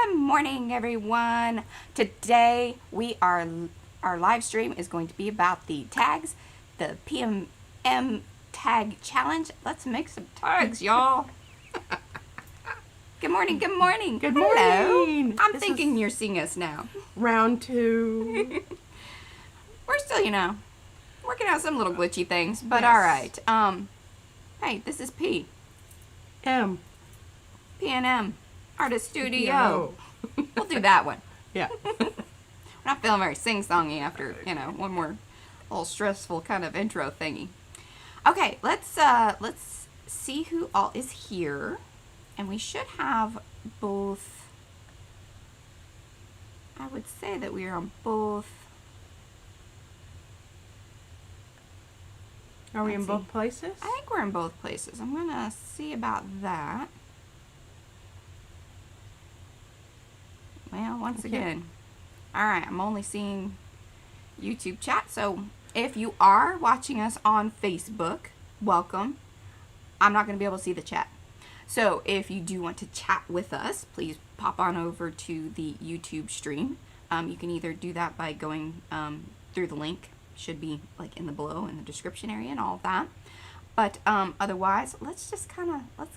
Good morning, everyone. Today our live stream is going to be about the tags, the PMM tag challenge. Let's make some tags, y'all. Good morning. Good morning. Good Hello. morning. I'm thinking you're seeing us now. Round 2. We're still, working out some little glitchy things, but Yes. all right. Hey, this is P M. and M Artist Studio. We'll do that one. Yeah. We're not feeling very sing-songy after, one more little stressful kind of intro thingy. Okay, let's see who all is here. And we should have both. I would say that we are on both. Are we Let's in see. both places? I think we're in both places. I'm going to see about that. Well, once again, all right, I'm only seeing YouTube chat. So if you are watching us on Facebook, welcome. I'm not going to be able to see the chat. So if you do want to chat with us, please pop on over to the YouTube stream. You can either do that by going through the link. Should be like in the below in the description area and all of that. But otherwise, let's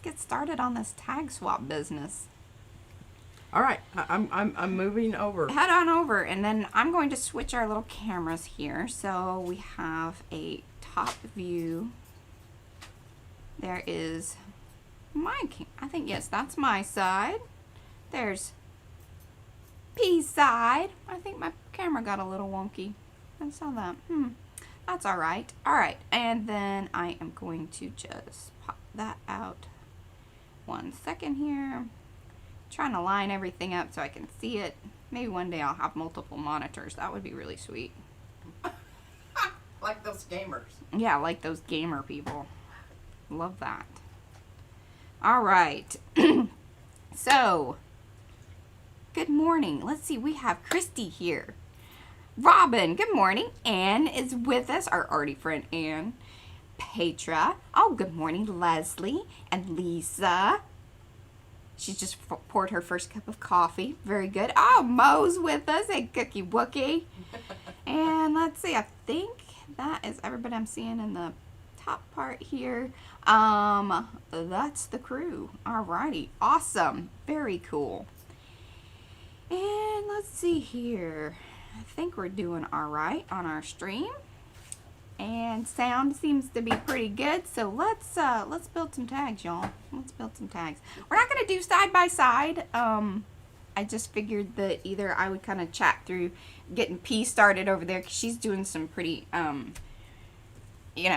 get started on this tag swap business. All right. I'm moving over. Head on over, and then I'm going to switch our little cameras here. So we have a top view. There is I think, yes, that's my side. There's P's side. I think my camera got a little wonky. I saw that. That's all right. All right, and then I am going to just pop that out. 1 second here. Trying to line everything up so I can see it. Maybe one day I'll have multiple monitors. That would be really sweet. Like those gamers. Yeah, like those gamer people. Love that. All right. So, good morning. Let's see. We have Christy here. Robin, good morning. Anne is with us, our arty friend Anne. Petra. Oh, good morning, Leslie and Lisa. She's just poured her first cup of coffee. Very good. Oh, Mo's with us. Hey, Cookie Wookie. And let's see. I think that is everybody I'm seeing in the top part here. That's the crew. Alrighty. Awesome. Very cool. And let's see here. I think we're doing alright on our stream. And sound seems to be pretty good. So let's build some tags, y'all. Let's build some tags. We're not gonna do side by side. I just figured that either I would kind of chat through getting P started over there, because she's doing some pretty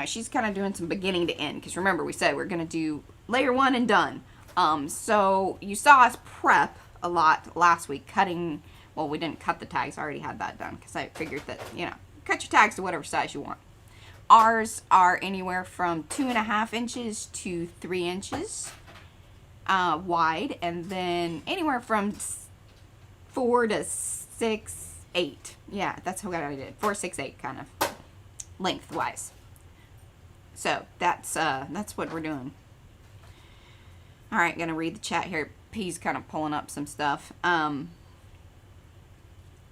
she's kind of doing some beginning to end, because remember we said we're gonna do layer 1 and done. So you saw us prep a lot last week, cutting. Well, we didn't cut the tags. I already had that done, because I figured that cut your tags to whatever size you want. Ours are anywhere from 2.5 inches to 3 inches wide, and then anywhere from 4 to 6, 8. Yeah, that's how I did. 4, 6, 8 kind of lengthwise. So that's what we're doing. All right, gonna read the chat here. P's kind of pulling up some stuff.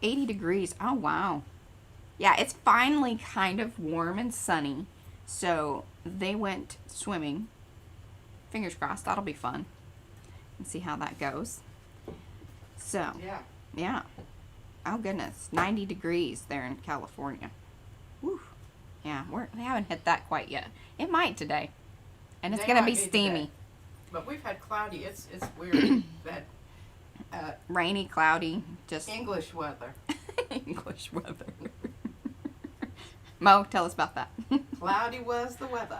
80 degrees. Oh wow. Yeah, it's finally kind of warm and sunny. So they went swimming. Fingers crossed, that'll be fun. And see how that goes. So yeah. Oh goodness, 90 degrees there in California. Whew. Yeah, we haven't hit that quite yet. It might today. And it's gonna be steamy. Today. But we've had cloudy. It's weird. That rainy, cloudy, just English weather. English weather. Mo, tell us about that. Cloudy was the weather.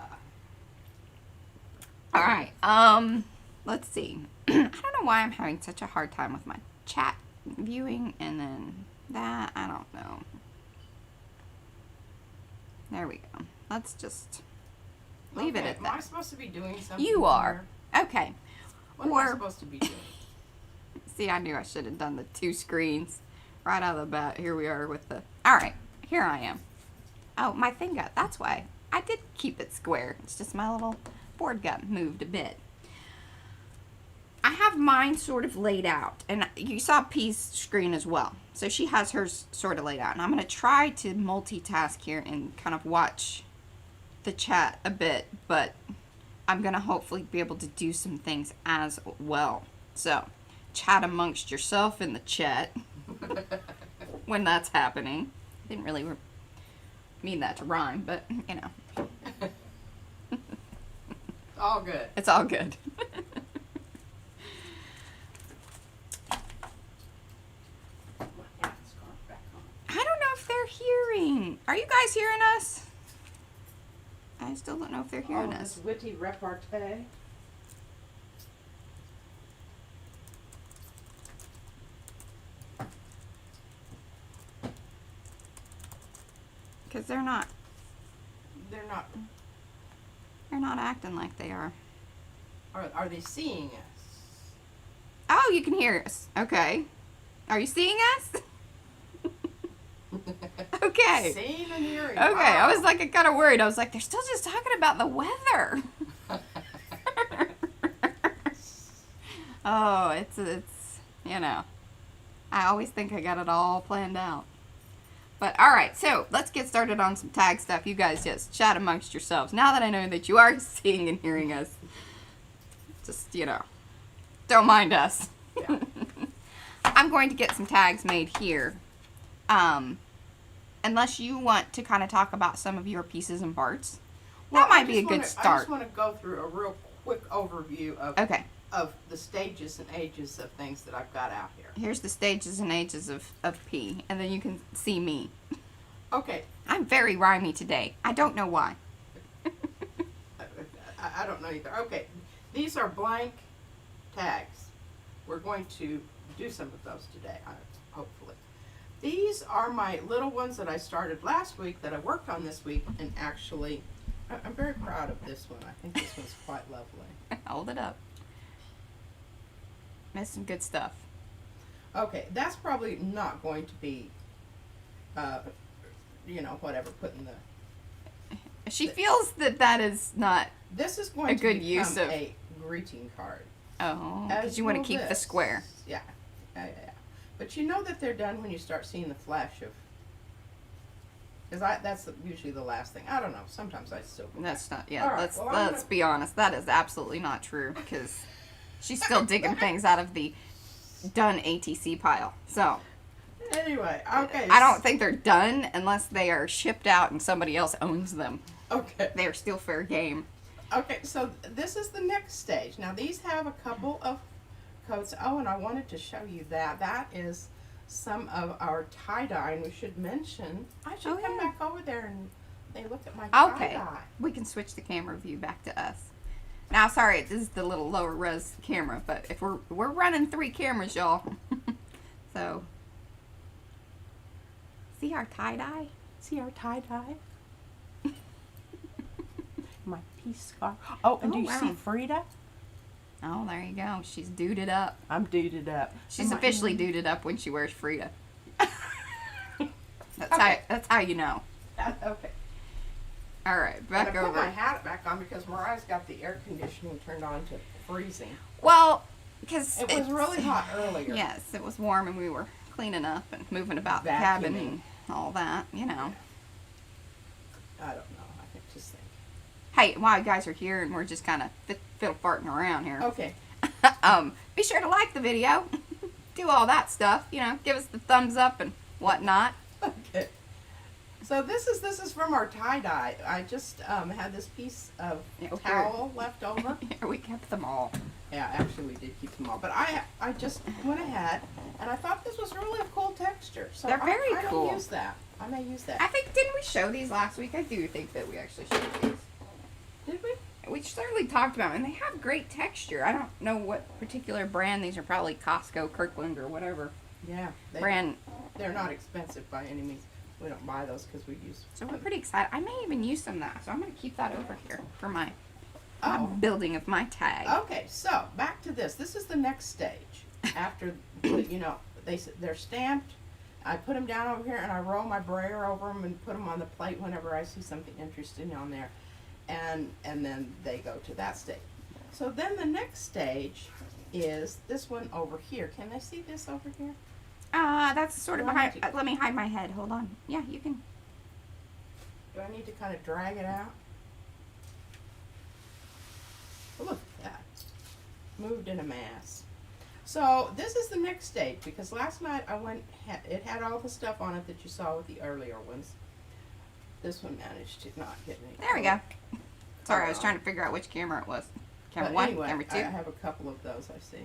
All right. Let's see. I don't know why I'm having such a hard time with my chat viewing, and then that, I don't know. There we go. Let's just leave it at Am that. I supposed to be doing something? You are. Okay. What am I supposed to be doing? See, I knew I should have done the 2 screens right out of the bat. Here we are with the... All right. Here I am. Oh, my thing got... That's why. I did keep it square. It's just my little board got moved a bit. I I have mine sort of laid out, and you saw P's screen as well. So she has hers sort of laid out, and I'm going to try to multitask here and kind of watch the chat a bit, but I'm going to hopefully be able to do some things as well. So, chat amongst yourself in the chat when that's happening. Didn't really mean that to rhyme, but, you know. All good. It's all good. I don't know if they're hearing. Are you guys hearing us? I still don't know if they're hearing us. This witty repartee. Because they're not acting like they are. Are they seeing us? Oh, you can hear us. Okay. Are you seeing us? Okay. Seeing and hearing. Okay. Wow. I was like, I kind of worried. I was like, they're still just talking about the weather. Oh, it's, you know, I always think I got it all planned out. But, all right, so let's get started on some tag stuff. You guys just chat amongst yourselves. Now that I know that you are seeing and hearing us, just, you know, don't mind us. Yeah. I'm going to get some tags made here. Unless you want to kind of talk about some of your pieces and parts. That might be a good start. I just want to go through a real quick overview of the stages and ages of things that I've got out here. Here's the stages and ages of P, and then you can see me. Okay. I'm very rhymey today. I don't know why. I don't know either. Okay. These are blank tags. We're going to do some of those today, hopefully. These are my little ones that I started last week that I worked on this week, and actually, I'm very proud of this one. I think this one's quite lovely. Hold it up. That's some good stuff. Okay, that's probably not going to be, you know, whatever, put in the... She feels that is not This is going a to good become use of a greeting card. Oh, because you want to keep the square. Yeah. Yeah. But you know that they're done when you start seeing the flash of... Because that's usually the last thing. I don't know. Sometimes I still... That's not... Yeah, All right, let's be honest. That is absolutely not true, because she's still digging things out of the done ATC pile. So... Anyway, okay. I don't think they're done unless they are shipped out and somebody else owns them. Okay. They are still fair game. Okay, so this is the next stage. Now these have a couple of coats. Oh, and I wanted to show you that. That is some of our tie-dye, and we should mention, I should come back over there and they look at my tie-dye. Okay, we can switch the camera view back to us. Now, sorry, this is the little lower res camera, but if we're running 3 cameras, y'all. So, see our tie-dye? See our tie-dye? My peace scarf. Oh, and do you see Frida? Oh, there you go. She's duded up. I'm duded up. She's officially duded up when she wears Frida. That's how you know. Okay. All right, back over. I put my hat back on because Mariah's got the air conditioning turned on to freezing. Well, because it was really hot earlier. Yes, it was warm and we were cleaning up and moving about the cabin and all that, you know. I don't know. I just think. Hey, while you guys are here and we're just kind of fiddle farting around here. Okay. Be sure to like the video. Do all that stuff. You know, give us the thumbs up and whatnot. Okay. So this is from our tie-dye. I just had this piece of towel left over. We kept them all. Yeah, actually we did keep them all. But I just went ahead and I thought this was really a cool texture. So they're very cool. I may use that. I may use that. I think, didn't we show these last week? I do think that we actually showed these. Did we? We certainly talked about them, and they have great texture. I don't know what particular brand these are. Probably Costco, Kirkland, or whatever. Yeah. Brand. They're not expensive by any means. We don't buy those because we use. So we're pretty excited. I may even use some of that. So I'm going to keep that over here for my building of my tag. Okay, so back to this. This is the next stage. After, you know, they're stamped. I put them down over here and I roll my brayer over them and put them on the plate whenever I see something interesting on there. And then they go to that stage. So then the next stage is this one over here. Can they see this over here? That's sort of Do I behind. need to- Let me hide my head. Hold on. Yeah, you can. Do I need to kind of drag it out? Oh, look at that. Moved in a mass. So this is the mixed stage because last night I went, it had all the stuff on it that you saw with the earlier ones. This one managed to not get any. There we go. Sorry, I was trying to figure out which camera it was. Camera But one, anyway, camera two. I have a couple of those I see.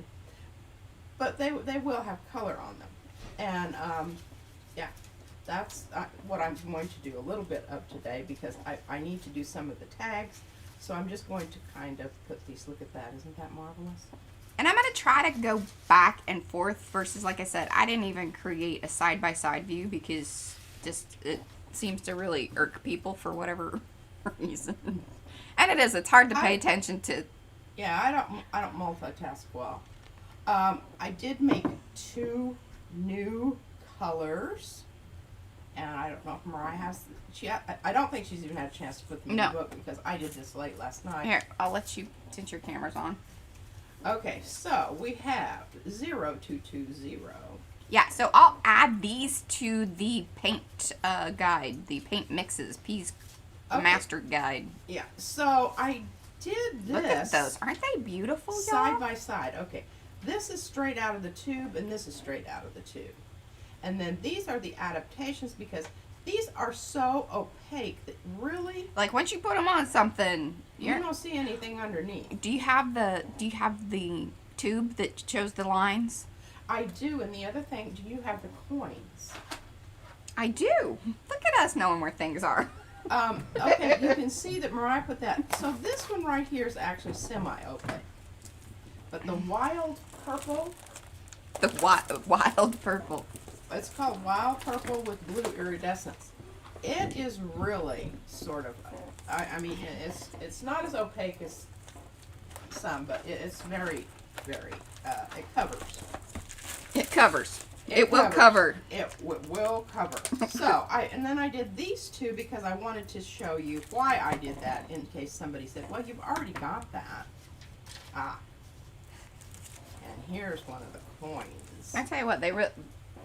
But they will have color on them. And yeah, that's what I'm going to do a little bit of today because I need to do some of the tags. So I'm just going to kind of put these, look at that, isn't that marvelous? And I'm going to try to go back and forth versus, like I said, I didn't even create a side-by-side view because just it seems to really irk people for whatever reason. And it is, it's hard to pay attention to. Yeah, I don't multitask well. I did make 2 new colors. And I don't know if Mariah has, I don't think she's even had a chance to put them in the book because I did this late last night. Here, I'll let you, since your camera's on. Okay, so we have 0220. Yeah, so I'll add these to the paint guide, the paint mixes, P's master guide. Yeah, so I did this. Look at those. Aren't they beautiful, y'all? Side by side. Okay, this is straight out of the tube and this is straight out of the tube. And then these are the adaptations because these are so opaque that really, like once you put them on something, you don't see anything underneath. Do you have the tube that shows the lines? I do, and the other thing, do you have the coins? I do. Look at us knowing where things are. Okay, you can see that Mariah put that. So this one right here is actually semi-opaque. But the wild purple. The wild purple. It's called wild purple with blue iridescence. It is really sort of, I mean, it's not as opaque as some, but it's very, very, it covers. It covers. It will cover. It will cover. So, and then I did these 2 because I wanted to show you why I did that in case somebody said, well, you've already got that. And here's one of the coins. I tell you what,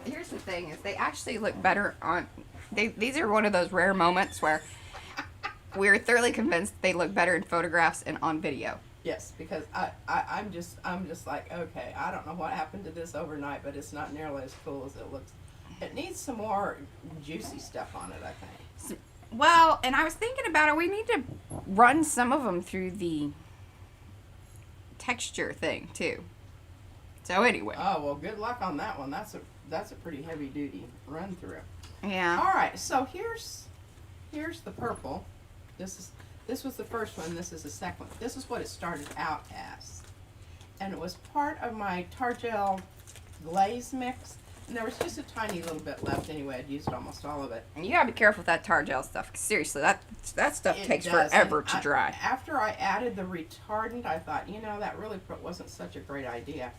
here's the thing, is they actually look better on, these are one of those rare moments where we're thoroughly convinced they look better in photographs and on video. Yes, because I'm just like, okay, I don't know what happened to this overnight, but it's not nearly as cool as it looks. It needs some more juicy stuff on it, I think. Well, and I was thinking about it, we need to run some of them through the texture thing, too. So anyway. Oh, well, good luck on that one. That's a pretty heavy duty run through. Yeah. All right, so here's the purple. This was the first one. This is the second one. This is what it started out as, and it was part of my Tar-Gel glaze mix. And there was just a tiny little bit left anyway. I'd used almost all of it. And you gotta be careful with that Tar-Gel stuff. 'Cause seriously, that stuff takes forever to dry. After I added the retardant, I thought, you know, that really wasn't such a great idea.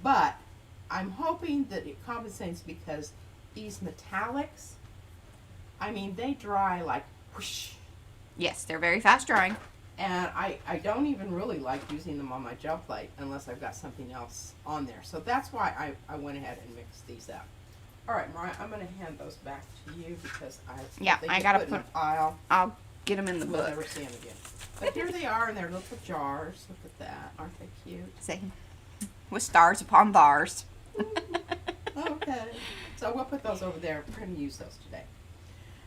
But I'm hoping that it compensates because these metallics, I mean, they dry like whoosh. Yes, they're very fast drying. And I don't even really like using them on my gel plate unless I've got something else on there. So that's why I went ahead and mixed these up. All right, Mariah, I'm going to hand those back to you because I gotta put in a put. pile. I'll get them in the We'll book. never see them again. But here they are in their little jars. Look at that. Aren't they cute? See, with stars upon bars. Okay. So we'll put those over there. We're going to use those today.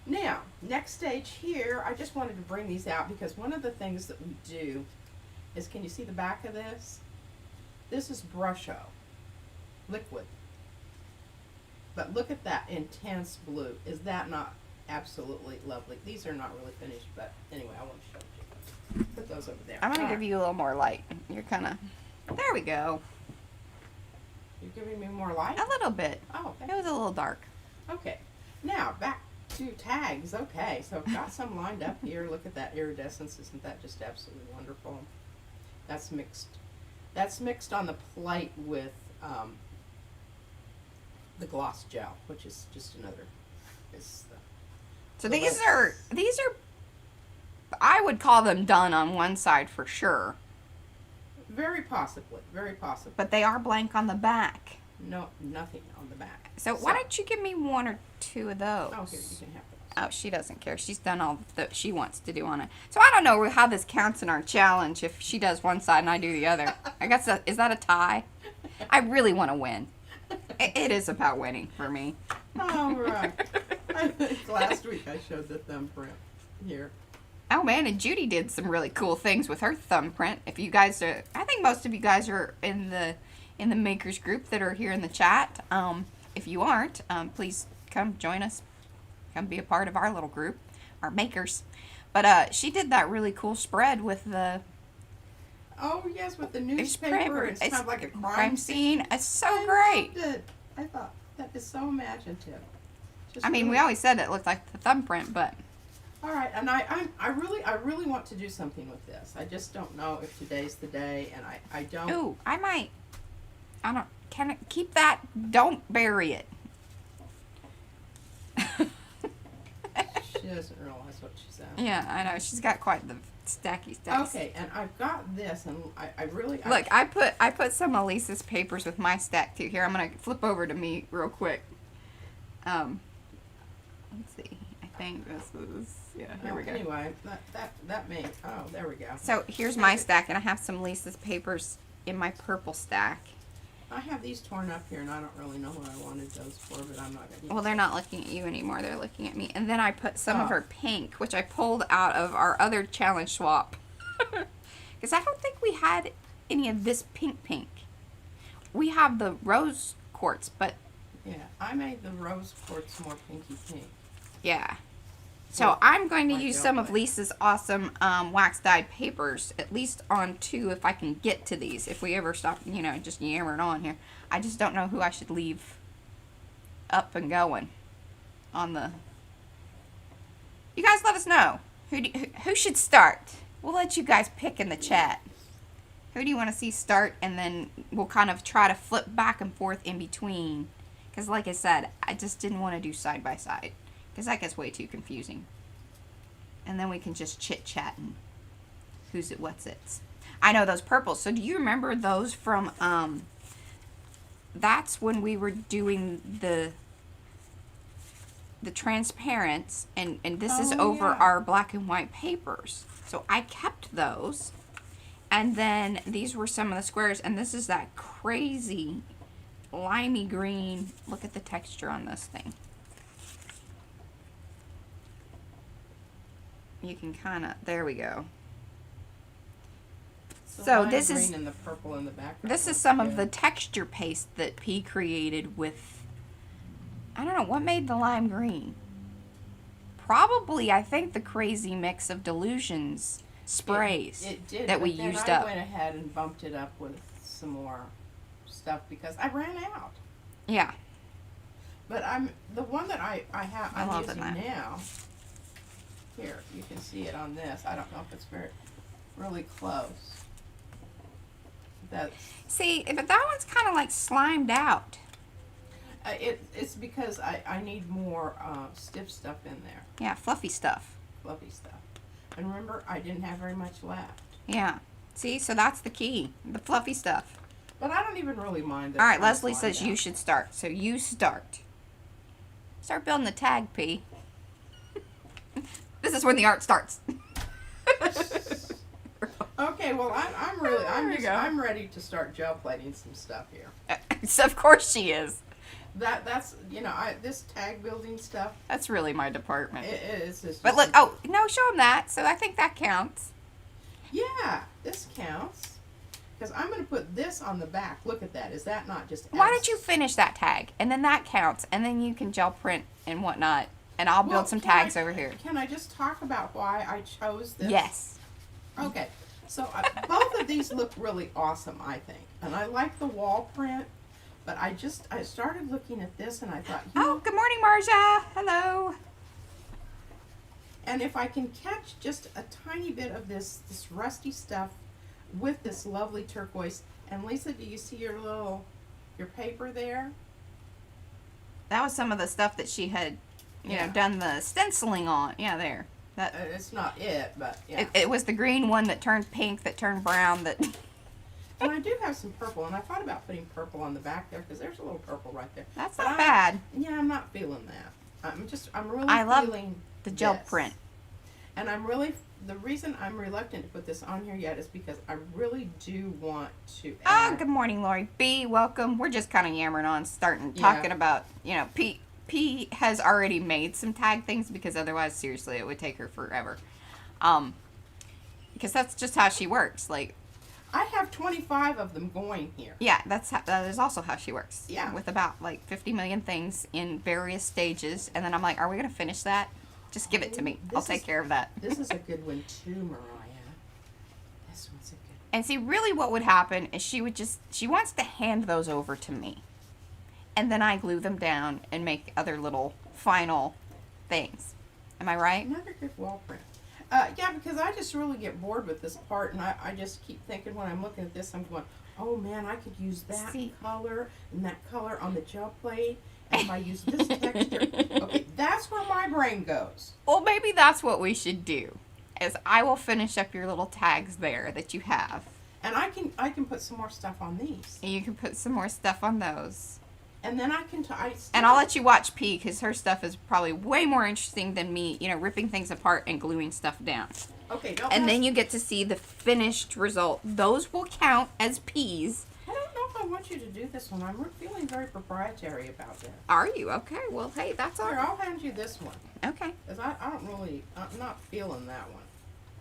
Now, next stage here, I just wanted to bring these out because one of the things that we do is, can you see the back of this? This is Brusho, liquid. But look at that intense blue. Is that not absolutely lovely? These are not really finished, but anyway, I want to show you. Put those over there. I'm gonna give you a little more light. You're kind of. There we go. You're giving me more light? A little bit. Oh, okay. It was a little dark. Okay. Now, back to tags. Okay, so I've got some lined up here. Look at that iridescence. Isn't that just absolutely wonderful? That's mixed. That's mixed on the plate with the gloss gel, which is just another. So these are, I would call them done on one side for sure. Very possibly. Very possibly. But they are blank on the back. No, nothing on the back. So why don't you give me 1 or 2 of those? Oh, here, you can have those. Oh, she doesn't care. She's done all that she wants to do on it. So I don't know how this counts in our challenge if she does one side and I do the other. I guess, is that a tie? I really want to win. It is about winning for me. All right. I think last week I showed the thumbprint here. Oh man, and Judy did some really cool things with her thumbprint. If you guys are, I think most of you guys are in the makers group that are here in the chat. If you aren't, please come join us. Come be a part of our little group, our makers. But she did that really cool spread with the. Oh yes, with the newspaper. It's kind of like a crime scene. It's so I great. loved it. I thought that is so imaginative. Just I mean, we always said it looked like the thumbprint, but. All right, and I really want to do something with this. I just don't know if today's the day, and I don't. Ooh, I might. I don't. Can it keep that? Don't bury it. She doesn't realize what she said. Yeah, I know. She's got quite the stacky stacks. Okay, and I've got this, and I really Look, I put some of Lisa's papers with my stack too. Here, I'm gonna flip over to me real quick. Let's see. I think this is Here we go. Anyway, that may. Oh, there we go. So here's my stack, and I have some Lisa's papers in my purple stack. I have these torn up here, and I don't really know what I wanted those for, but I'm not gonna. Well, they're not looking at you anymore. They're looking at me. And then I put some of her pink, which I pulled out of our other challenge swap. Because I don't think we had any of this pink. We have the rose quartz, but... Yeah, I made the rose quartz more pinky pink. Yeah. So I'm going to use some of Lisa's awesome wax dyed papers, at least on 2 if I can get to these. If we ever stop, just yammering on here. I just don't know who I should leave up and going on the... You guys let us know. Who should start? We'll let you guys pick in the chat. Who do you want to see start? And then we'll kind of try to flip back and forth in between. Because like I said, I just didn't want to do side by side. Because that gets way too confusing. And then we can just chit-chat and who's it, what's it. I know those purples. So do you remember those from, that's when we were doing the transparents. And this is over our black and white papers. So I kept those. And then these were some of the squares. And this is that crazy limey green. Look at the texture on this thing. You can kind of, there we go. So this is, and the purple in the background. This is some of the texture paste that P created with, I don't know, what made the lime green? Probably, I think, the crazy mix of Delusions sprays it did, that we then used I up. went ahead and bumped it up with some more stuff because I ran out. Yeah. But the one that I'm using now. Here, you can see it on this. I don't know if it's really close. See, but that one's kind of like slimed out. It's because I need more stiff stuff in there. Yeah, fluffy stuff. Fluffy stuff. And remember, I didn't have very much left. Yeah. See, so that's the key. The fluffy stuff. But I don't even really mind that. All right, Leslie says you should start. So you start. Start building the tag, P. This is when the art starts. Okay, well, I'm ready to start gel plating some stuff here. So of course she is. That's this tag building stuff. That's really my department. It is. But look, oh no, show them that. So I think that counts. Yeah, this counts. Because I'm going to put this on the back. Look at that. Is that not just? Why don't you finish that tag, and then that counts, and then you can gel print and whatnot. And I'll build some tags over here. Can I just talk about why I chose this? Yes. Okay. So both of these look really awesome, I think. And I like the wall print. But I started looking at this and I thought, oh, good morning, Marja. Hello. And if I can catch just a tiny bit of this rusty stuff with this lovely turquoise. And Lisa, do you see your paper there? That was some of the stuff that she had done the stenciling on. Yeah, there. It's not it, but yeah. It was the green one that turned pink, that turned brown, that... And I do have some purple, and I thought about putting purple on the back there because there's a little purple right there. That's But not bad. Yeah, I'm not feeling that. I'm really I love feeling the gel this. print. And the reason I'm reluctant to put this on here yet is because I really do want to add. Oh, good morning, Lori B. Welcome. We're just kind of yammering on, talking about, P has already made some tag things because otherwise, seriously, it would take her forever. Because that's just how she works. Like, I have 25 of them going here. yeah, that is also how she works. Yeah. With about like 50 million things in various stages, and then I'm like, are we gonna finish that? Just give it to me. I'll take care of that. This is a good one too, Mariah. This one's a good one. And see, really what would happen is she wants to hand those over to me. And then I glue them down and make other little final things. Am I right? Another good wall print. Yeah, because I just really get bored with this part, and I just keep thinking when I'm looking at this, I'm going, oh man, I could use that color and that color on the gel plate, and if I use this texture. Okay, that's where my brain goes. Well, maybe that's what we should do. Is I will finish up your little tags there that you have. And I can put some more stuff on these. And you can put some more stuff on those. And then I can and I'll let you watch P, because her stuff is probably way more interesting than me, ripping things apart and gluing stuff down. Okay, and then you get to see the finished result. Those will count as P's. I don't know if I want you to do this one. I'm feeling very proprietary about this. Are you? Okay, well, hey, that's all Here, right. I'll hand you this one. Okay. Because I'm not feeling that one.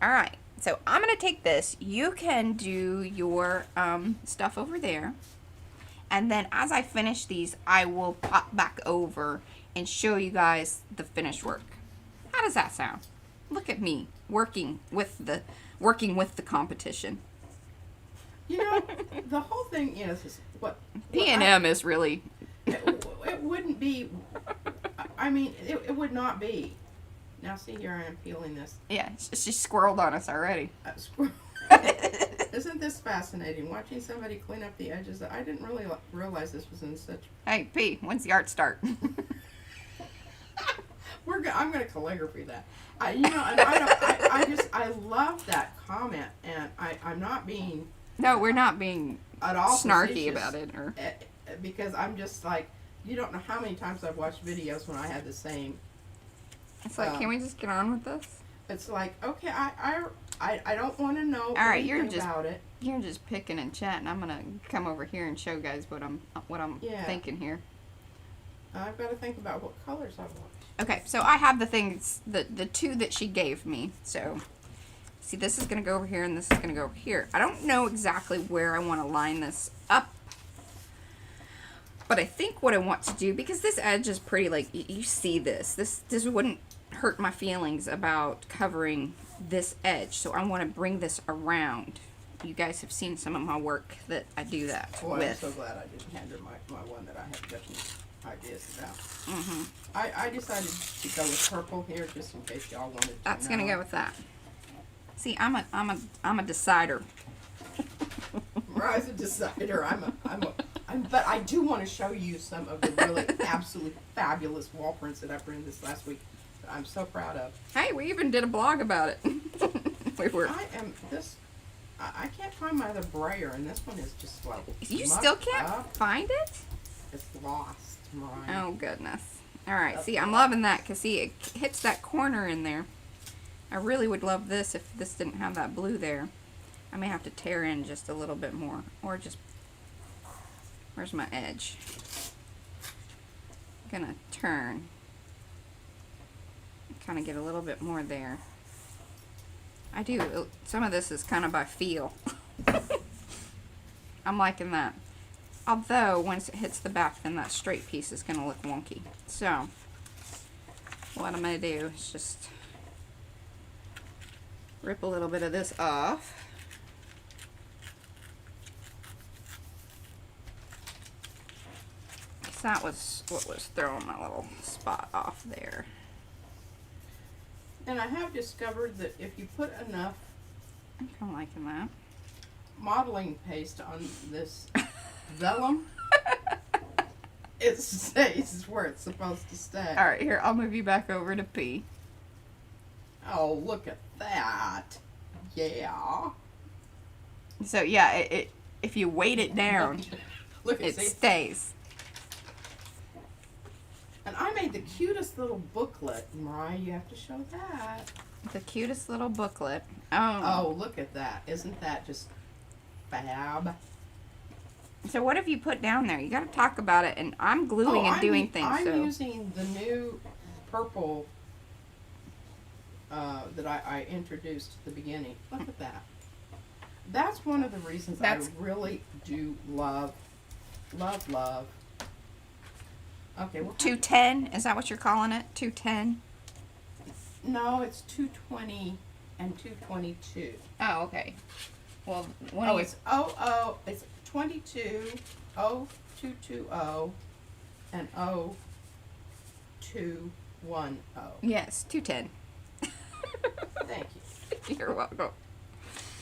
All right, so I'm going to take this. You can do your stuff over there. And then as I finish these, I will pop back over and show you guys the finished work. How does that sound? Look at me working with the competition. The whole thing is what P&M is really. It wouldn't be. I mean, it would not be. Now see, here I am peeling this. Yeah, she squirreled on us already. Isn't this fascinating? Watching somebody clean up the edges. I didn't really realize this was in such. Hey, P, when's the art start? I'm going to calligraphy that. I love that comment, and I'm not being. No, we're not being at all snarky about it, or because I'm just like, you don't know how many times I've watched videos when I had the same. It's like, can we just get on with this? It's like, okay, I don't want to know. All right, about it. You're just picking and chatting. I'm gonna come over here and show guys what I'm thinking here. I've got to think about what colors I want. Okay, so I have the things, the two that she gave me. So, see, this is gonna go over here and this is gonna go over here. I don't know exactly where I want to line this up, but I think what I want to do, because this edge is pretty, like, you see this wouldn't hurt my feelings about covering this edge, so I want to bring this around. You guys have seen some of my work that I do that with. I'm so glad I didn't hand her my one that I had different ideas about. I decided to go with purple here just in case y'all wanted to That's know. gonna go with that. See, I'm a decider. Rise a decider. But I do want to show you some of the really absolutely fabulous wall prints that I printed this last week. That I'm so proud of. Hey, we even did a blog about it. I can't find my other brayer, and this one is just like. You still can't find it? It's lost, Mariah. Oh goodness. All right. See, I'm loving that because see, it hits that corner in there. I really would love this if this didn't have that blue there. I may have to tear in just a little bit more, or just. Where's my edge? I'm gonna turn. Kind of get a little bit more there. I do. Some of this is kind of by feel. I'm liking that. Although, once it hits the back, then that straight piece is going to look wonky. So, what I'm going to do is just rip a little bit of this off. Because that was what was throwing my little spot off there. And I have discovered that if you put enough I'm kind of liking that. modeling paste on this vellum, it stays where it's supposed to stay. Alright, here, I'll move you back over to P. Oh, look at that. Yeah. So, yeah, if you weight it down, Look at it see. stays. And I made the cutest little booklet. Mariah, you have to show that. The cutest little booklet. Oh, look at that. Isn't that just fab? So what have you put down there? You got to talk about it. And I'm gluing and doing things. I'm using the new purple that I introduced at the beginning. Look at that. That's one of the reasons I really do love. Okay, well, 210. Is that what you're calling it? 210. no, it's 220 and 222. Oh, okay. Well, It's it's 22 0220 and 0210. Yes, 210. Thank you. You're welcome.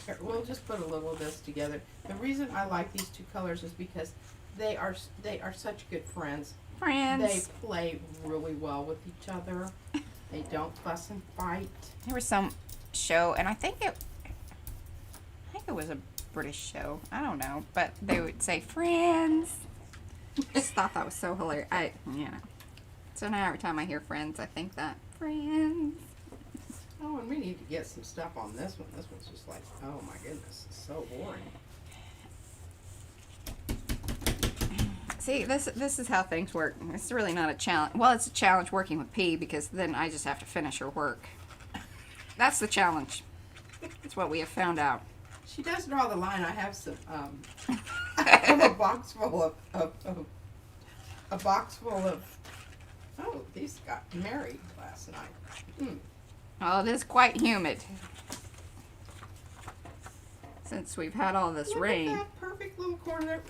Here, we'll just put a little of this together. The reason I like these two colors is because they are such good friends. Friends. They play really well with each other. They don't fuss and fight. There was some show, and I think it was a British show. I don't know, but they would say Friends. I just thought that was so hilarious. So now every time I hear Friends, I think that Friends. Oh, and we need to get some stuff on this one. This one's just like, oh my goodness, it's so boring. See, this is how things work. It's really not a challenge. Well, it's a challenge working with P because then I just have to finish her work. That's the challenge. That's what we have found out. She does draw the line. I have some. I have a box full of a box full of. Oh, these got married last night. Well, it is quite humid since we've had all this rain. Look at that perfect little corner there.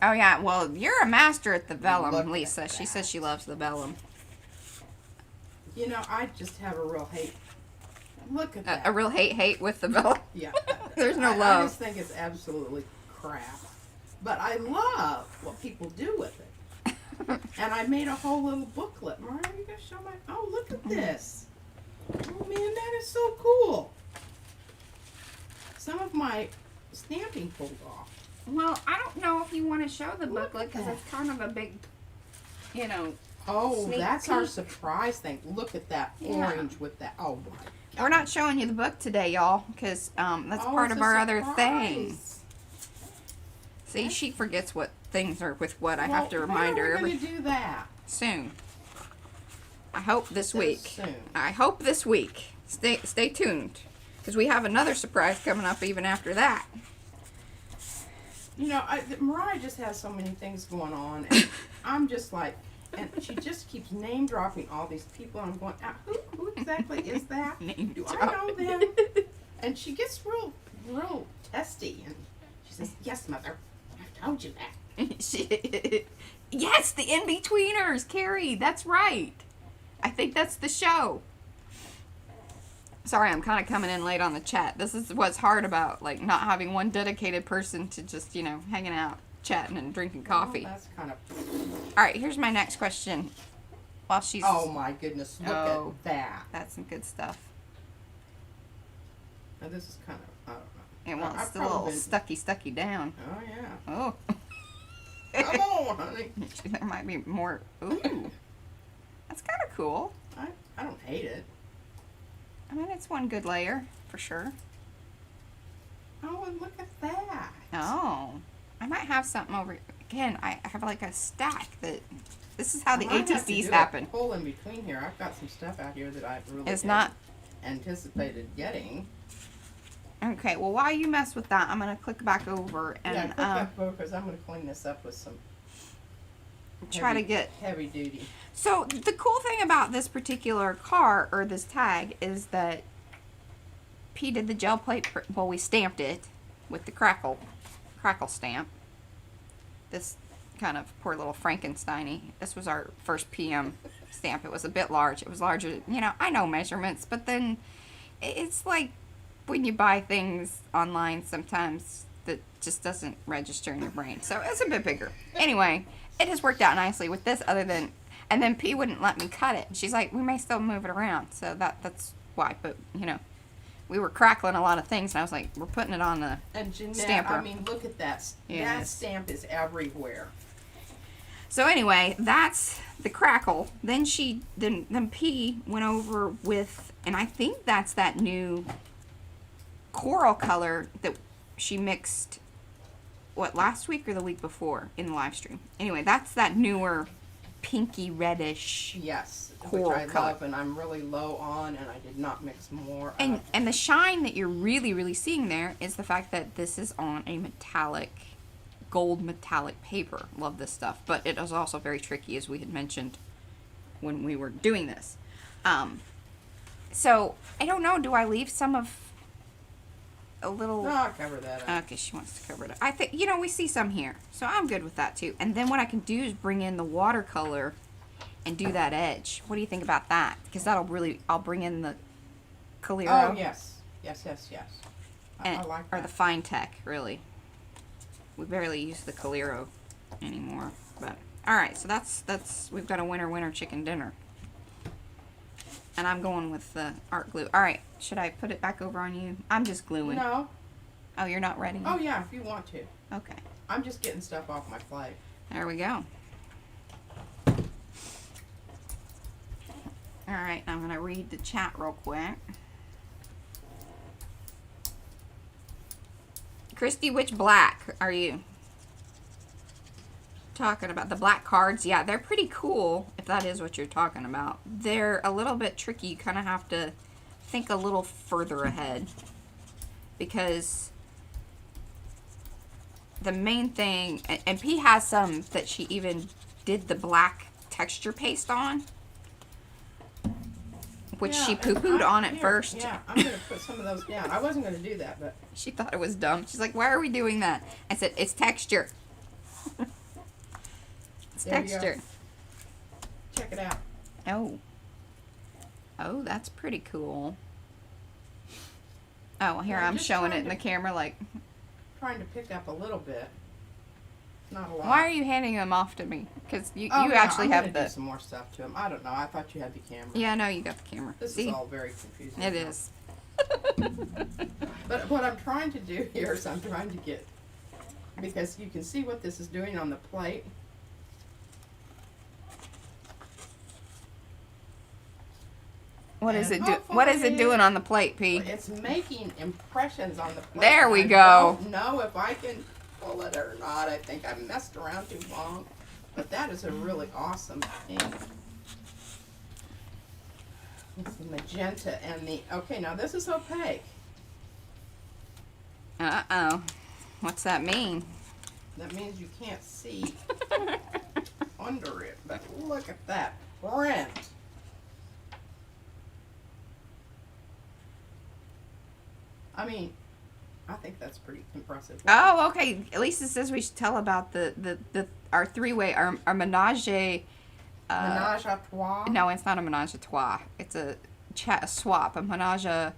Oh yeah, well, you're a master at the vellum, Look Lisa. at She that. says she loves the vellum. You know, I just have a real hate. Look at that. A real hate with the vellum. Yeah. There's no I love. just think it's absolutely crap. But I love what people do with it. And I made a whole little booklet. Mariah, you gonna show my? Oh, look at this. Oh man, that is so cool. Some of my stamping pulled off. Well, I don't know if you want to show the Look booklet at because that. it's kind of a big, you know. Oh, Sneak that's our peek. surprise thing. Look at that Yeah. orange with that. Oh my God. We're not showing you the book today, y'all, because that's part it's of a our other thing. surprise. See, she forgets what things are with what. I Well, have to remind her When are every we gonna do that? soon. I hope this Says week. soon. I hope this week. Stay tuned, because we have another surprise coming up even after that. You know, Mariah just has so many things going on, and I'm just like, and she just keeps name dropping all these people. And I'm going, who exactly is that? Name Do I know dropping. them? And she gets real testy, and she says, "Yes, mother, I've told you that." Yes, the In-Betweeners, Carrie. That's right. I think that's the show. Sorry, I'm kind of coming in late on the chat. This is what's hard about, like, not having one dedicated person to just, you know, hanging out, chatting, and drinking coffee. Well, that's kind of. All right, here's my next question. While she's... Oh my goodness! Look Oh. at that. That's some good stuff. Now this is kind of. I don't know. And well, I've it's still a little probably stucky down. Oh yeah. Oh. Come on, honey. There might be more. Ooh. That's kind of cool. I don't hate it. I mean, it's one good layer, for sure. Oh, and look at that. Oh. I might have something over... Again, I have like a stack that... This is how the I might have to ATCs do happen. A pull in between here. I've got some stuff out here that I really It's hadn't not... anticipated getting. Okay, well, while you mess with that, I'm going to click back over and Yeah, click that book because I'm going to clean this up with some try to get... heavy duty. So, the cool thing about this particular car, or this tag, is that P did the gel plate... Well, we stamped it with the crackle stamp. This kind of poor little Frankenstein-y. This was our first PM stamp. It was a bit large. It was larger. You know, I know measurements, but then it's like when you buy things online sometimes that just doesn't register in your brain. So it's a bit bigger. Anyway, it has worked out nicely with this other than... And then P wouldn't let me cut it. She's like, we may still move it around. So that's why. But, you know, we were crackling a lot of things. And I was like, we're putting it on the And Jeanette, stamper. I mean, look at that. That Yes. stamp is everywhere. So anyway, that's the crackle. Then then P went over with, and I think that's that new coral color that she mixed, what, last week or the week before in the live stream. Anyway, that's that newer pinky reddish. Yes, Coral which I color. love, and I'm really low on, and I did not mix more. And the shine that you're really, really seeing there is the fact that this is on a gold metallic paper. Love this stuff. But it is also very tricky, as we had mentioned when we were doing this. So, I don't know. Do I leave some of a little... No, I'll cover that up. Okay, she wants to cover it. I think, you know, we see some here. So I'm good with that too. And then what I can do is bring in the watercolor and do that edge. What do you think about that? Because that'll really, I'll bring in the Calero. Oh, yes. Yes. I like that. Or the Fine Tech, really. We barely use the Calero anymore. But, alright, so that's, we've got a winner chicken dinner. And I'm going with the art glue. Alright, should I put it back over on you? I'm just gluing. No. Oh, you're not ready? Oh, yeah, if you want to. Okay. I'm just getting stuff off my plate. There we go. Alright, I'm going to read the chat real quick. Christy, which black are you talking about? The black cards? Yeah, they're pretty cool, if that is what you're talking about. They're a little bit tricky. You kind of have to think a little further ahead. Because the main thing, and P has some that she even did the black texture paste on, which she poo-pooed on at first. Yeah, I'm going to put some of those down. I wasn't going to do that, but... She thought it was dumb. She's like, why are we doing that? I said, it's texture. It's There you go. texture. Check it out. Oh. Oh, that's pretty cool. Oh, here Yeah, I'm just showing it trying in the to- camera like, Trying to pick up a little bit. Not a lot. why are you handing them off to me? Because you Oh, yeah, actually I'm have gonna the... do some more stuff to them. I don't know. I thought you had the camera. Yeah, no, you got the camera. This See? is all very confusing. It now. is. But what I'm trying to do here is I'm trying to get, because you can see what this is doing on the plate. What is And it What is it hopefully- doing on the plate, P? It's making impressions on the plate. There we I go. don't know if I can pull it or not. I think I messed around too long. But that is a really awesome thing. It's the magenta and the... Okay, now this is opaque. Uh-oh. What's that mean? That means you can't see under it. But look at that print. I mean, I think that's pretty impressive. Oh, okay. Lisa says we should tell about our three-way, our menage. Menage a trois. No, it's not a menage a trois. It's a swap. A menage a...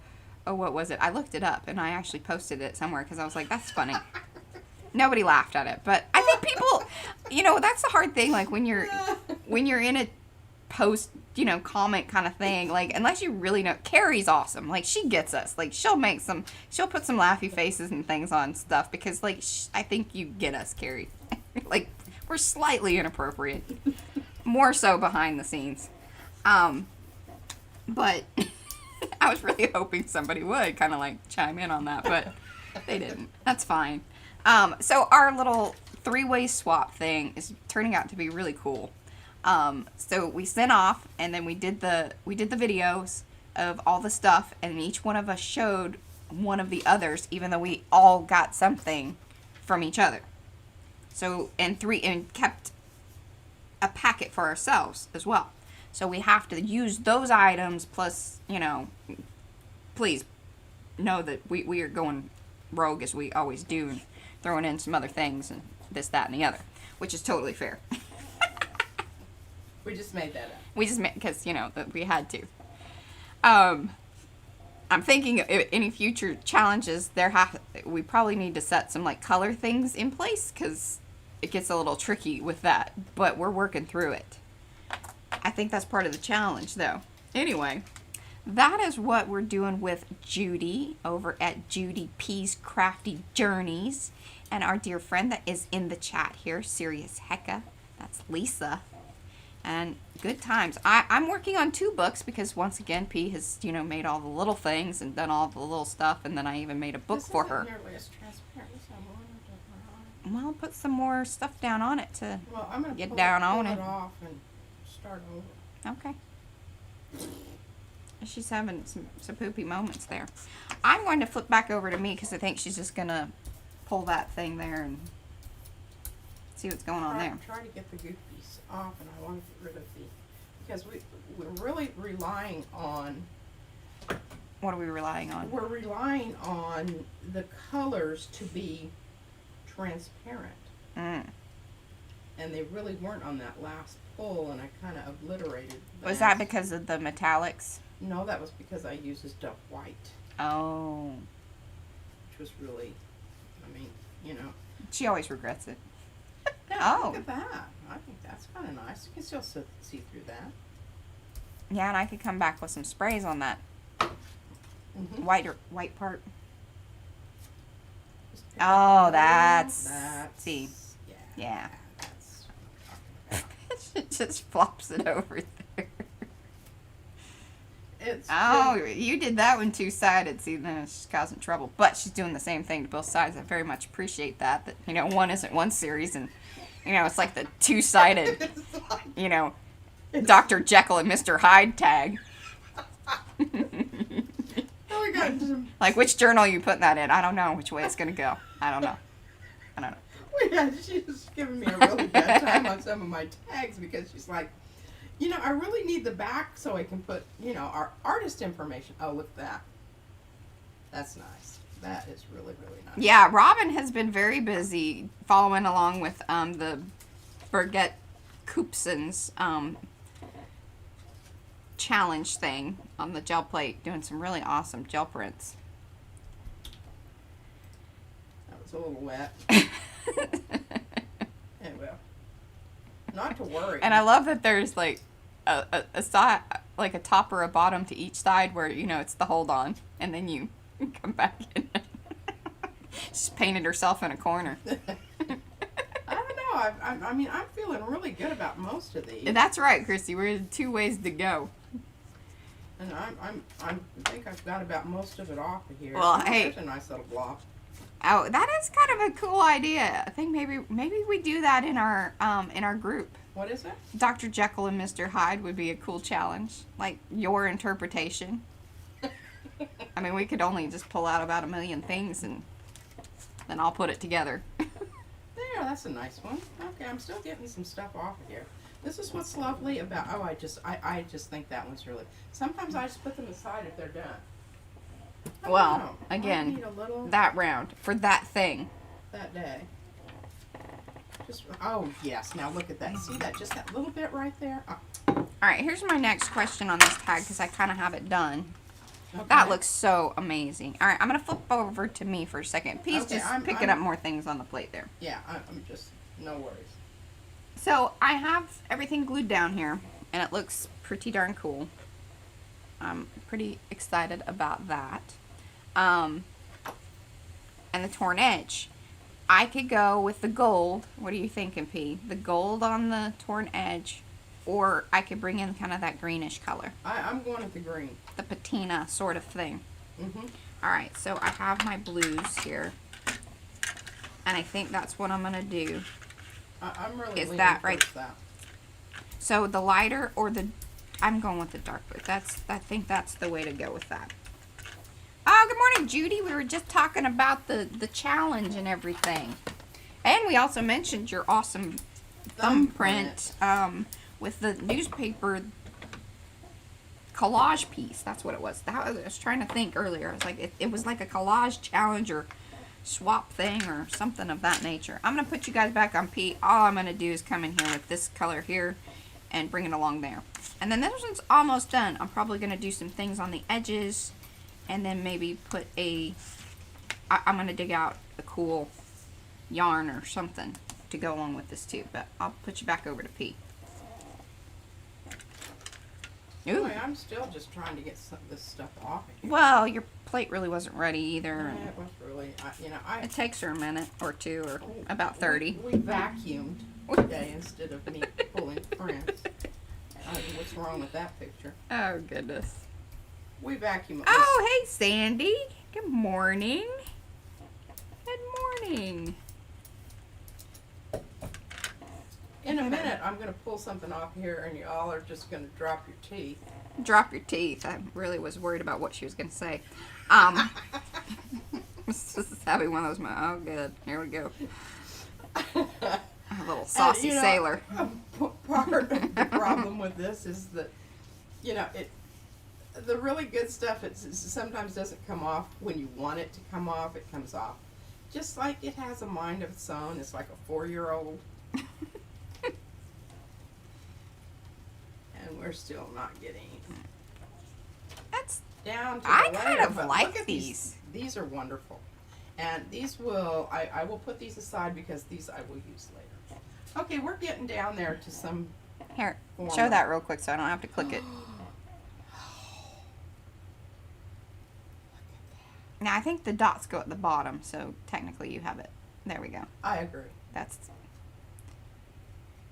Oh, what was it? I looked it up, and I actually posted it somewhere because I was like, that's funny. Nobody laughed at it, but I think people... You know, that's the hard thing, like, when you're in a post, you know, comment kind of thing, like, unless you really know... Carrie's awesome. Like, she gets us. Like, she'll put some laughy faces and things on stuff because, like, I think you get us, Carrie. Like, we're slightly inappropriate. More so behind the scenes. But I was really hoping somebody would kind of like chime in on that, but they didn't. That's fine. So our little three-way swap thing is turning out to be really cool. So we sent off, and then we did the videos of all the stuff, and each one of us showed one of the others, even though we all got something from each other. So and kept a packet for ourselves as well. So we have to use those items plus, you know, please know that we are going rogue as we always do and throwing in some other things and this, that, and the other, which is totally fair. We just made that up. We just made, because, you know, that we had to. I'm thinking of any future challenges, we probably need to set some, like, color things in place, because it gets a little tricky with that, but we're working through it. think that's part of the challenge, though. Anyway, that is what we're doing with Judy over at Judy P's Crafty Journeys. And our dear friend that is in the chat here, Serious Hecka. That's Lisa. And good times. I'm working on 2 books because once again, P has, you know, made all the little things and done all the little stuff, and then I even made a book for her. Nearly as transparent as I wanted it. Well, put some more stuff down on it to Well, I'm gonna get down on pull it. it off and start over. Okay. She's having some poopy moments there. I'm going to flip back over to me because I think she's just going to pull that thing there and see what's going on there. Try to get the goofies off, and I want to get rid of the, because we're really relying on, What are we relying on? we're relying on the colors to be transparent. Mm. And they really weren't on that last pull, and I kind of obliterated Was that because of the metallics? No, that was because I used this duck white, Oh. which was really, I mean, you know. She always regrets it. Yeah, Oh. look at that. I think that's kind of nice. You can still see through that. Yeah, and I could come back with some sprays on that Mm-hmm. white part. Oh, that's... See. Yeah. That's what I'm talking It just flops it over there. It's Oh, you did that one two-sided. See, then it's causing trouble. But she's doing the same thing to both sides. I very much appreciate that. That, you know, one isn't one series, and, you know, it's like the two-sided, it's like, you know, Dr. Jekyll and Mr. Hyde tag. oh, we got Like, which journal are you putting that in? I don't know which way it's going to go. I don't know. she's giving me a really bad time on some of my tags because she's like, you know, I really need the back so I can put, you know, our artist information. Oh, look at that. That's nice. That is really, really nice. Yeah, Robin has been very busy following along with the Birgit Koopson's challenge thing on the gel plate, doing some really awesome gel prints. That was a little wet. And well, not to worry. And I love that there's like a side, like a top or a bottom to each side where, you know, it's the hold on, and then you come back in. She's painted herself in a corner. I don't know. I mean, I'm feeling really good about most of these. That's right, Christy. We're 2 ways to go. And I think I've got about most of it off of here. Well, Oh, hey. There's a nice little block. Oh, that is kind of a cool idea. I think maybe we do that in our group. What is it? Dr. Jekyll and Mr. Hyde would be a cool challenge. Like your interpretation. I mean, we could only just pull out about 1 million things and then I'll put it together. There, that's a nice one. Okay, I'm still getting some stuff off of here. This is what's lovely about, oh, I just think that one's really, sometimes I just put them aside if they're done. I don't Well, know. again, I need a little that round for that thing. that day. Just, oh yes, now look at that. See that, just that little bit right there? Oh, All right, here's my next question on this tag because I kind of have it done. okay. That looks so amazing. All right, I'm going to flip over to me for a second. Please Okay, just picking up more things on the plate there. Yeah, I'm just, no worries. So I have everything glued down here, and it looks pretty darn cool. I'm pretty excited about that. And the torn edge. I could go with the gold. What are you thinking, P? The gold on the torn edge, or I could bring in kind of that greenish color, I'm going with the green. the patina sort of thing. Mm-hmm. All right, so I have my blues here, and I think that's what I'm gonna do. I'm really Is leaning that right? towards that. So the lighter or the, I'm going with the dark blue. I think that's the way to go with that. Oh, good morning, Judy. We were just talking about the challenge and everything. And we also mentioned your awesome thumbprint with the newspaper collage piece. That's what it was. I was trying to think earlier. I was like, it was like a collage challenge or swap thing or something of that nature. I'm going to put you guys back on P. All I'm going to do is come in here with this color here and bring it along there. And then this one's almost done. I'm probably going to do some things on the edges and then maybe put I'm going to dig out a cool yarn or something to go along with this too. But I'll put you back over to P. Ooh. Boy, I'm still just trying to get some of this stuff off of here. Well, your plate really wasn't ready either. Yeah, And it was really, it takes her a minute or two or about 30. We vacuumed today instead of me pulling prints. What's wrong with that picture? Oh, goodness. We vacuum. Oh, hey, Sandy. Good morning. Good morning. In a minute, I'm going to pull something off here, and y'all are just going to drop your teeth. Drop your teeth. I really was worried about what she was going to say. This is having one of those. Oh, good. Here we go. A little saucy sailor. Part of the problem with this is that, the really good stuff, it sometimes doesn't come off when you want it to come off. It comes off. Just like it has a mind of its own. It's like a 4-year-old. And we're still not getting That's down to I the kind layer, of but like look at these. These are wonderful. And these will, I will put these aside because these I will use later. Okay, we're getting down there to some Here, form show of- that real quick so I don't have to click it. Now, I think the dots go at the bottom, so technically you have it. There we go. I agree. That's.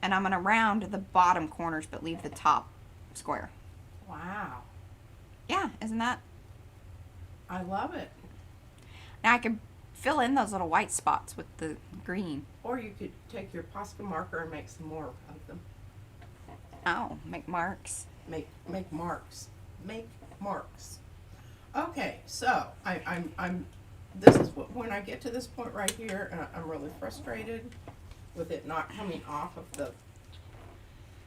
And I'm going to round the bottom corners but leave the top square. Wow. Yeah, isn't that? I love it. Now I can fill in those little white spots with the green. Or you could take your Posca marker and make some more of them. Oh, make marks. Make marks. Make marks. Okay, so I'm this is when I get to this point right here, and I'm really frustrated with it not coming off of the,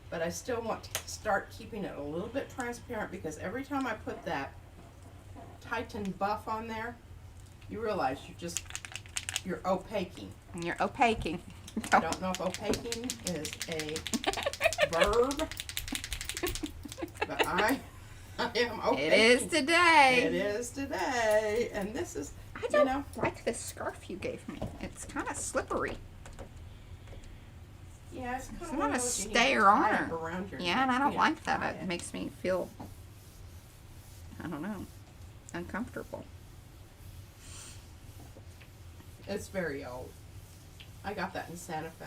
but I still want to start keeping it a little bit transparent because every time I put that Titan buff on there, you realize you're opaquing. You're opaquing. I don't know if opaquing is a verb, but I am opaquing. It is today. It is today, and this is, I don't like this scarf you gave me. It's kind of slippery. yeah, it's kind It's of not one a of those you need stay to or tie on up her. around your Yeah, and I neck. don't You like tie that. It makes me feel, I don't know, uncomfortable. It's very old. I got that in Santa Fe.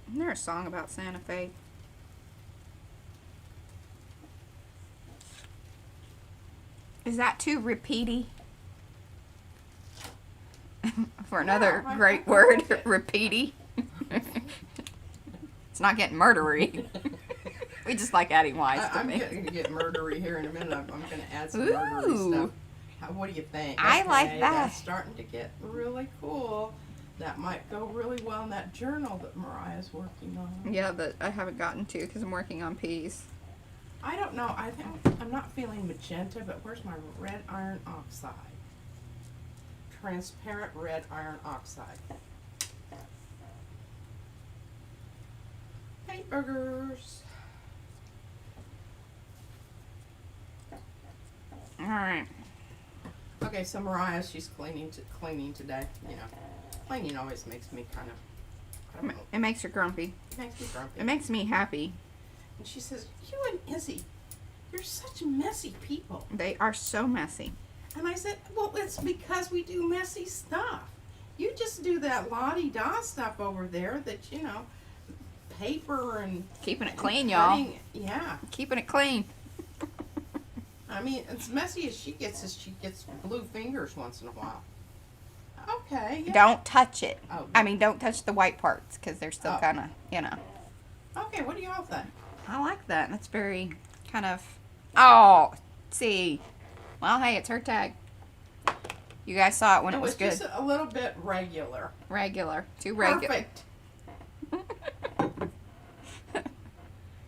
Isn't there a song about Santa Fe? Is that too repeaty? For another Yeah, I great like word, it. repeaty. It's not getting murdery. We just like adding Y's to I'm me. going to get murdery here in a minute. I'm going to add some murdery stuff. What do you think? I like Okay, that. That's starting to get really cool. That might go really well in that journal that Mariah's working on. Yeah, that I haven't gotten to because I'm working on peas. I don't know. I think I'm not feeling magenta, but where's my red iron oxide? Transparent red iron oxide. Paint burgers. All right. Okay, so Mariah, she's cleaning today. You know, cleaning always makes me kind of, I don't know, It makes her grumpy. it makes me grumpy. It makes me happy. And she says, "You and Izzy, you're such messy people." They are so messy. And I said, "Well, it's because we do messy stuff. You just do that la-di-da stuff over there that, paper and Keeping it clean, y'all. cutting- Yeah. Keeping it clean. I mean, as messy as she gets blue fingers once in a while. Okay. Yeah. Don't touch it. Oh. I mean, don't touch the white parts because they're still Oh. kind of, Okay, what do y'all think? I like that. That's very kind of. Oh, see. Well, hey, it's her tag. You guys saw it when it was good. Just a little bit regular. Regular. Too regular. Perfect.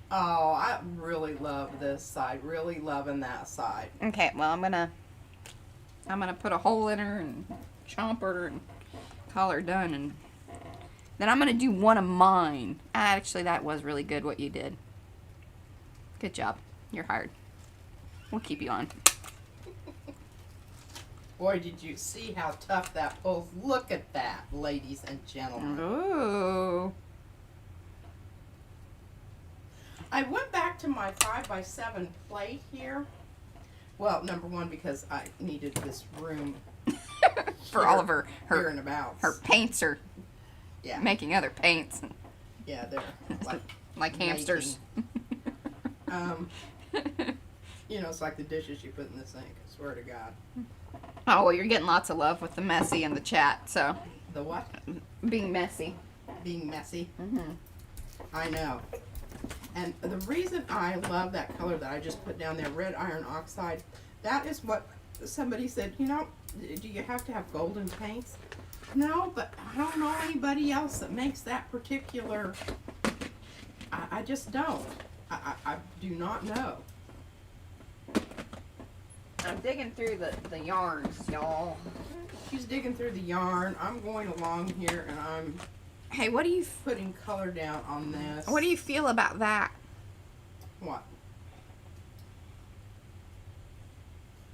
Oh, I really love this side. Really loving that side. Okay, well, I'm gonna put a hole in her and chomp her and call her done, and then I'm gonna do one of mine. Actually, that was really good what you did. Good job. You're hired. We'll keep you on. Boy, did you see how tough that pulls? Look at that, ladies and gentlemen. Ooh. I went back to my 5x7 plate here. Well, number one, because I needed this room For here, all of her here and about. her paints are Yeah. making other paints Yeah, they're like hamsters. You know, it's like the dishes you put in the sink. I swear to God. Oh, well, you're getting lots of love with the messy in the chat, so. The what? Being messy. Being messy. Mm-hmm. I know. And the reason I love that color that I just put down there, red iron oxide, that is what somebody said, you know, do you have to have golden paints? No, but I don't know anybody else that makes that particular, I just don't. I do not know. I'm digging through the yarns, y'all. She's digging through the yarn. I'm going along here and I'm Hey, what do you putting color down on this. what do you feel about that? What?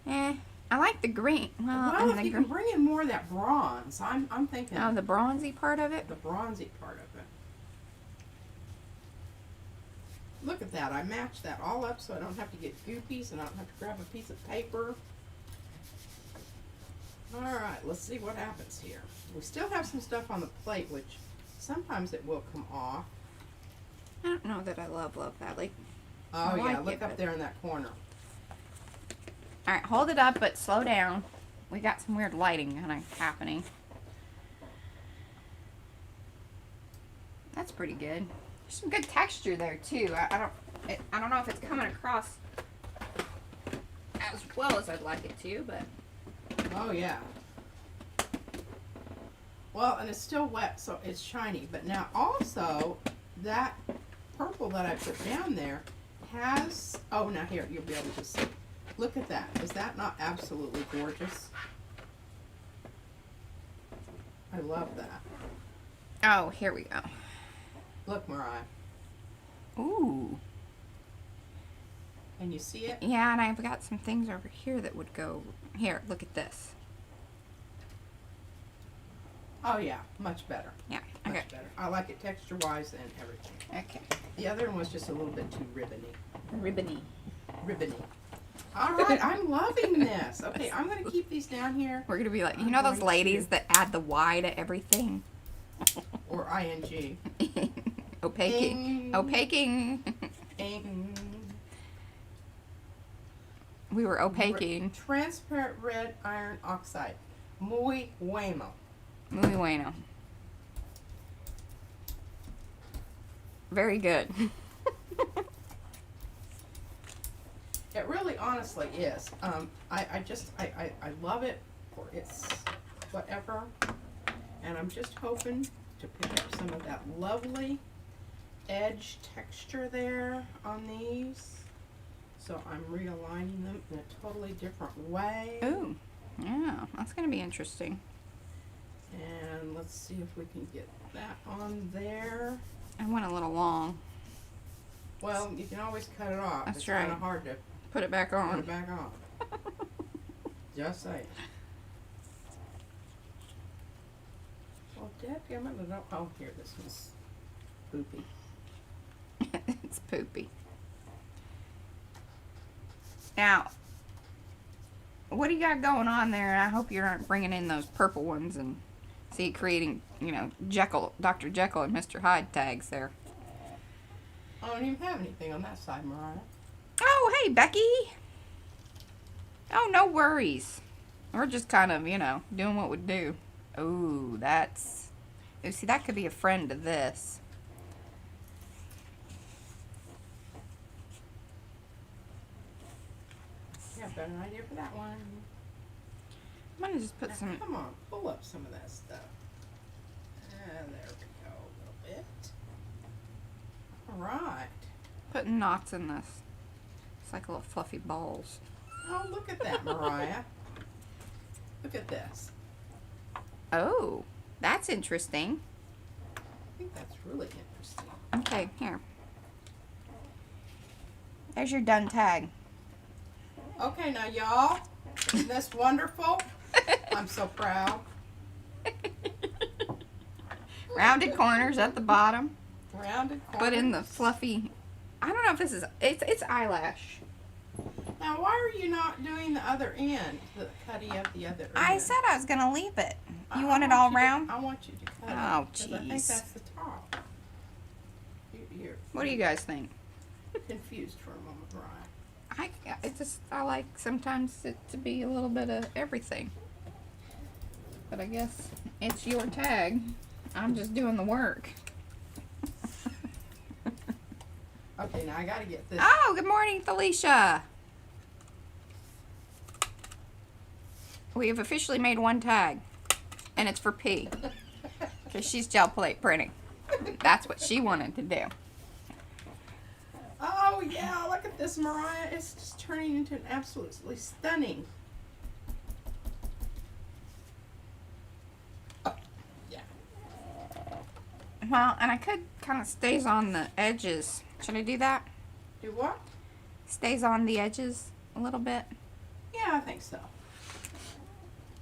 I like the green. Well, Well, and if the you can bring in more of that bronze, I'm thinking the bronzy part of it. the bronzy part of it. Look at that. I matched that all up so I don't have to get goopies and I don't have to grab a piece of paper. Alright, let's see what happens here. We still have some stuff on the plate, which sometimes it will come off. I don't know that I love that. Like, Oh I yeah, like look it, up but- there in that corner. all right, hold it up, but slow down. We got some weird lighting kind of happening. That's pretty good. There's some good texture there too. I don't know if it's coming across as well as I'd like it to, but Oh yeah. Well, and it's still wet, so it's shiny. But now also, that purple that I put down there has, oh, now here, you'll be able to see. Look at that. Is that not absolutely gorgeous? I love that. oh, here we go. Look, Mariah. Ooh. Can you see it? Yeah, and I've got some things over here that would go here. Look at this. Oh yeah, much better. Yeah. Much Okay. better. I like it texture-wise and everything. Okay. The other one was just a little bit too ribbony. Ribbony. Ribbony. All right, I'm loving this. Okay, I'm going to keep these down here. We're gonna be like, you I'm know those going ladies to- that add the Y to everything? Or ing. Opaquing. Opaquing. Ing. We were opaquing. Transparent red iron oxide. Muy bueno. Muy bueno. Very good. It really honestly is. I love it for its whatever. And I'm just hoping to pick up some of that lovely edge texture there on these. So I'm realigning them in a totally different way. Ooh. Yeah, that's gonna be interesting. And let's see if we can get that on there. I went a little long. Well, you can always cut it off. That's it's kind right. of hard to Put it back put on. it back on. Just saying. Well, dadgummit, I don't. Oh, here, this one's poopy. It's poopy. Now, what do you got going on there? I hope you aren't bringing in those purple ones and see creating, you know, Dr. Jekyll and Mr. Hyde tags there. I don't even have anything on that side, Mariah. Oh, hey, Becky. Oh, no worries. We're just kind of, you know, doing what we do. Oh, that's... Oh, see, that could be a friend to this. Yeah, I've got an idea for that one. I'm going to just put Now, some... come on, pull up some of that stuff. There we go, a little bit. All right. Putting knots in this. It's like little fluffy balls. Oh, look at that, Mariah. Look at this. Oh, that's interesting. I think that's really interesting. Okay, here. There's your done tag. Okay, now y'all, isn't this wonderful? I'm so proud. Rounded corners at the bottom. Rounded corners. Put in the fluffy I don't know if this is, it's eyelash. Now, why are you not doing the other end, the cutty up the other end? I said I was going to leave it. You want it want all you round? I want you to cut it. Oh, 'cause I think jeez. that's the top. You're What do you guys think? confused for a moment, right? I like sometimes it to be a little bit of everything. But I guess it's your tag. I'm just doing the work. Okay, now I gotta get this. Oh, good morning, Felicia. We have officially made one tag, and it's for P, because she's gel plate printing. That's what she wanted to do. Oh yeah, look at this, Mariah. It's just turning into an absolutely stunning. Oh, yeah. Well, and I could kind of stays on the edges. Should I do that? Do what? Stays on the edges a little bit. Yeah, I think so.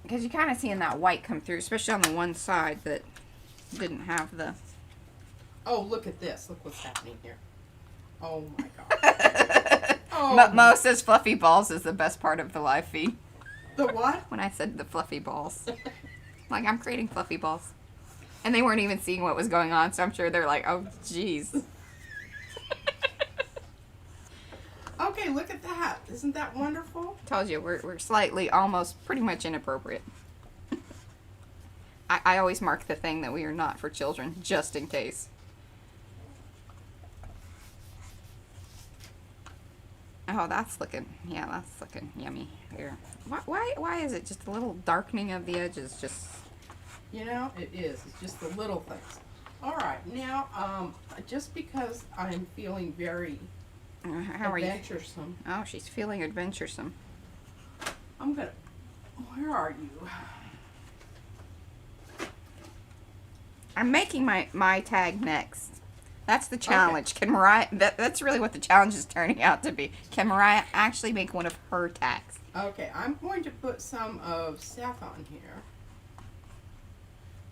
Because you're kind of seeing that white come through, especially on the one side that didn't have the... Oh, look at this. Look what's happening here. Oh my god. Oh. Mo says fluffy balls is the best part of the live feed. The what? When I said the fluffy balls. Like, I'm creating fluffy balls. And they weren't even seeing what was going on, so I'm sure they're like, oh, jeez. Okay, look at that. Isn't that wonderful? Told you, we're slightly, almost, pretty much inappropriate. I always mark the thing that we are not for children, just in case. Oh, that's looking yummy here. Why is it just a little darkening of the edges? Just, You know, it is. It's just the little things. All right, now, just because I'm feeling very how are you? adventuresome, Oh, she's feeling adventuresome. I'm gonna. Where are you? I'm making my tag next. That's the challenge. Okay. Can Mariah? That's really what the challenge is turning out to be. Can Mariah actually make one of her tags? Okay, I'm going to put some of Seth on here,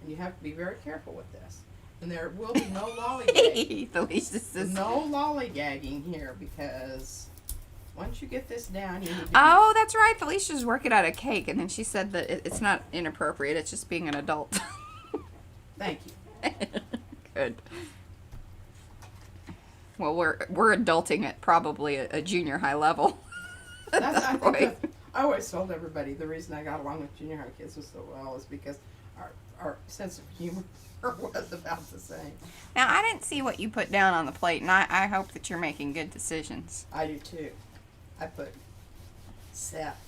and you have to be very careful with this. And there will be no lollygagging. Felicia says No lollygagging here, because once you get this down, you need to. Oh, that's right. Felicia's working on a cake, and then she said that it's not inappropriate. It's just being an adult. Thank you. Good. Well, we're adulting at probably a junior high level. I always told everybody the reason I got along with junior high kids was so well is because our sense of humor was about the same. Now, I didn't see what you put down on the plate, and I hope that you're making good decisions. I do too. I put Seth.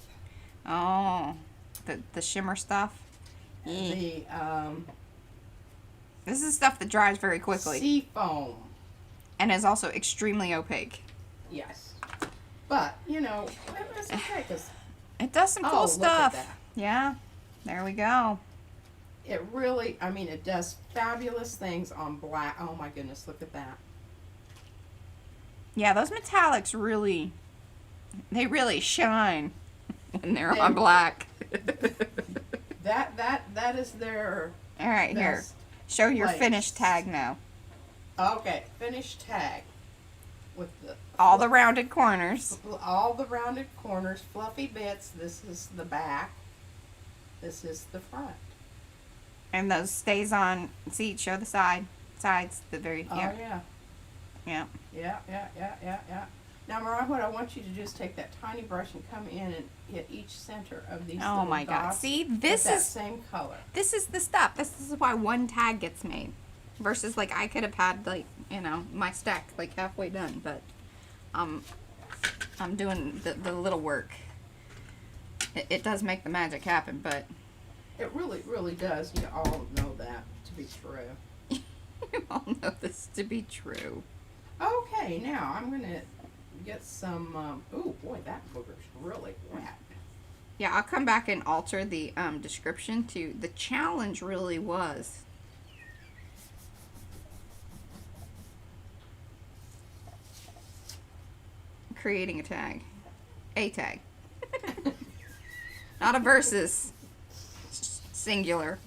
Oh, the shimmer stuff. The This is stuff that dries very quickly. sea foam. And is also extremely opaque. Yes. But, you know, it's okay because It does some cool look stuff. at that. Yeah. There we go. It really, I mean, it does fabulous things on black. Oh my goodness, look at that. Yeah, those metallics really, they really shine when they're on black. That is their All right, here. best. Show your place. finished tag now. Okay, finished tag with All the rounded corners. all the rounded corners, fluffy bits. This is the back. This is the front. And those stays on. See, show the sides, the very, Oh yeah. yeah. Yeah. Yeah. Now, Mariah, what I want you to do is take that tiny brush and come in and hit each center of these Oh little my God. dots See, with this that is same color. This is the stuff. This is why one tag gets made. Versus, like, I could have had, like, you know, my stack, like, halfway done. But I'm doing the little work. It does make the magic happen, but... It really, really does. You all know that to be true. You all know this to be true. Okay, now I'm going to get some... oh, boy, that booger's really wet. Yeah, I'll come back and alter the description to... The challenge really was... creating a tag. A tag. Not a versus. Singular.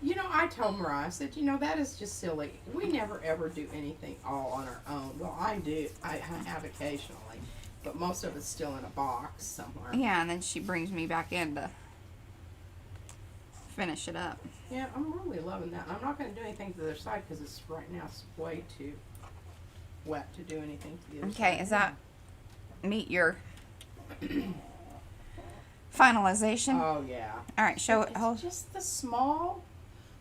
You know, I told Mariah, I said, you know, that is just silly. We never ever do anything all on our own. Well, I do. I have occasionally, but most of it's still in a box somewhere. Yeah, and then she brings me back in to finish it up. Yeah, I'm really loving that. I'm not going to do anything to the other side because it's right now it's way too wet to do anything to the other side. Okay, is that meet your finalization? Oh yeah. All right, show it. It's just the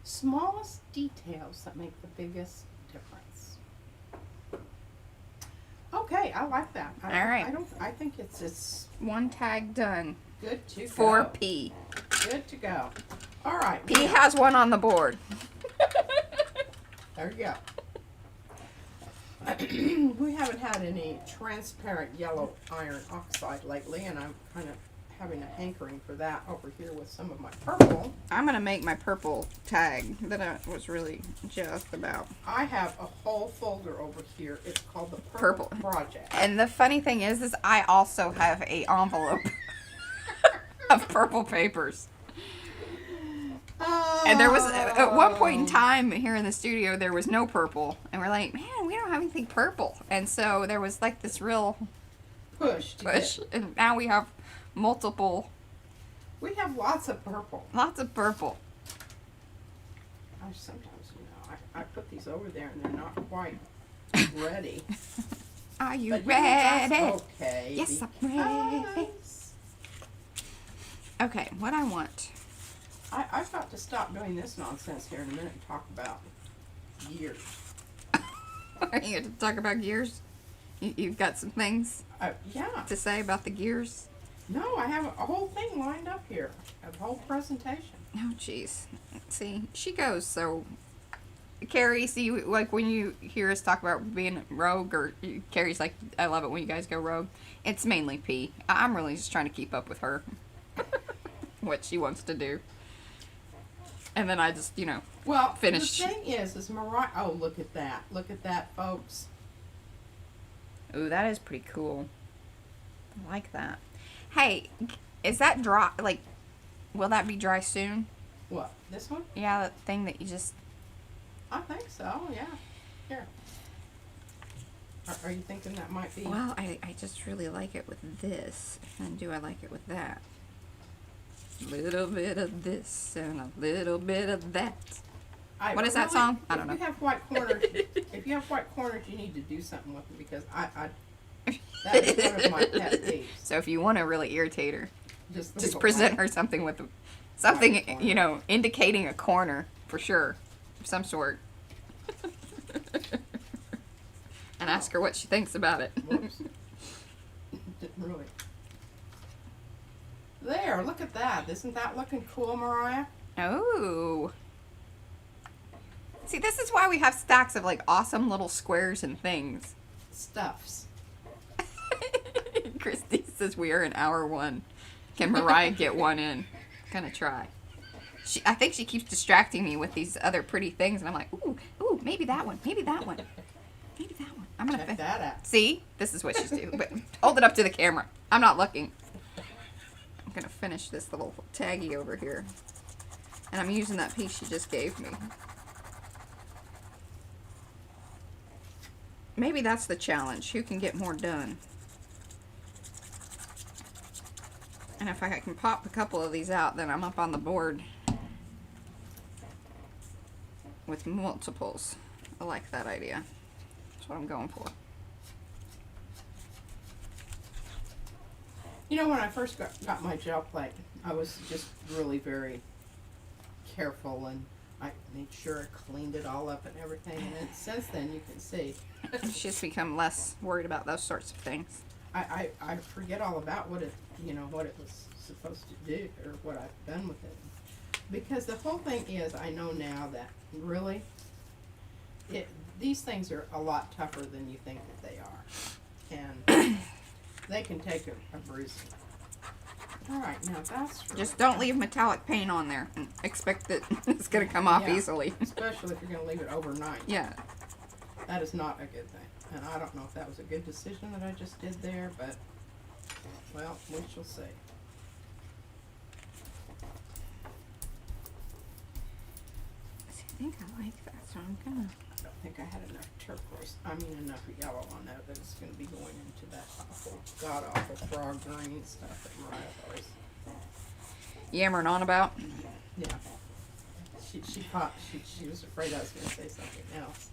smallest details that make the biggest difference. Okay, I like that. All right. I think it's One tag done. good to For go. P. Good to go. All right. P has one on the board. There you go. We haven't had any transparent yellow iron oxide lately, and I'm kind of having a hankering for that over here with some of my purple. I'm gonna make my purple tag that I was really just about. I have a whole folder over here. It's called the Purple. Project. And the funny thing is I also have a envelope of purple papers. And there was, at one point in time here in the studio, there was no purple. And we're like, man, we don't have anything purple. And so there was like this real push. And now we have multiple, We have lots of purple. lots of purple. I sometimes, you know, I put these over there and they're not quite ready. Are you But you know, ready? that's okay. Yes, I'm ready. because Okay, what I want. I've got to stop doing this nonsense here in a minute and talk about gears. Are you going to talk about gears? You've got some things Yeah. to say about the gears? No, I have a whole thing lined up here. A whole presentation. Oh, jeez. See, she goes so. Carrie, see, like when you hear us talk about being rogue, or Carrie's like, I love it when you guys go rogue. It's mainly P. I'm really just trying to keep up with her. What she wants to do. And then I just, you know, Well, finish. the thing is Mariah. Oh, look at that. Look at that, folks. Ooh, that is pretty cool. I like that. Hey, is that dry? Like, will that be dry soon? What? This one? Yeah, that thing that you just. I think so. Yeah. Here. Are you thinking that might be? Well, I just really like it with this. And do I like it with that? A little bit of this and a little bit of that. What is that song? I don't know. If you have white corners, if you have white corners, you need to do something with them because that is one of my pet peeves. So if you want to really irritate her, Just just present her something with something, you know, indicating a corner for sure, of some sort. And ask her what she thinks about it. Whoops. Didn't really. There, look at that. Isn't that looking cool, Mariah? Oh. See, this is why we have stacks of like awesome little squares and things. Stuffs. Christy says we are in hour 1. Can Mariah get one in? Gonna try. I think she keeps distracting me with these other pretty things, and I'm like, ooh, maybe that one, maybe that one, maybe that one. I'm gonna Check that out. See, this is what she's doing. But hold it up to the camera. I'm not looking. I'm gonna finish this little taggy over here, and I'm using that piece she just gave me. Maybe that's the challenge. Who can get more done? And if I can pop a couple of these out, then I'm up on the board with multiples. I like that idea. That's what I'm going for. You know, when I first got my gel plate, I was just really very careful, and I made sure I cleaned it all up and everything. And then, since then, you can see She's become less worried about those sorts of things. I forget all about what it was supposed to do or what I've done with it. Because the whole thing is, I know now that really, these things are a lot tougher than you think that they are, and they can take a bruising. All right, now that's really Just don't leave metallic paint on there and expect that it's going to come off Yeah. easily. especially if you're going to leave it overnight. Yeah. That is not a good thing. And I don't know if that was a good decision that I just did there, but, well, we shall see. think I like that, so I'm gonna. I don't think I had enough turquoise. I mean enough yellow on there that it's going to be going into that awful, god awful frog green stuff that Mariah always. Yammering on about. Yeah. She was afraid I was going to say something else.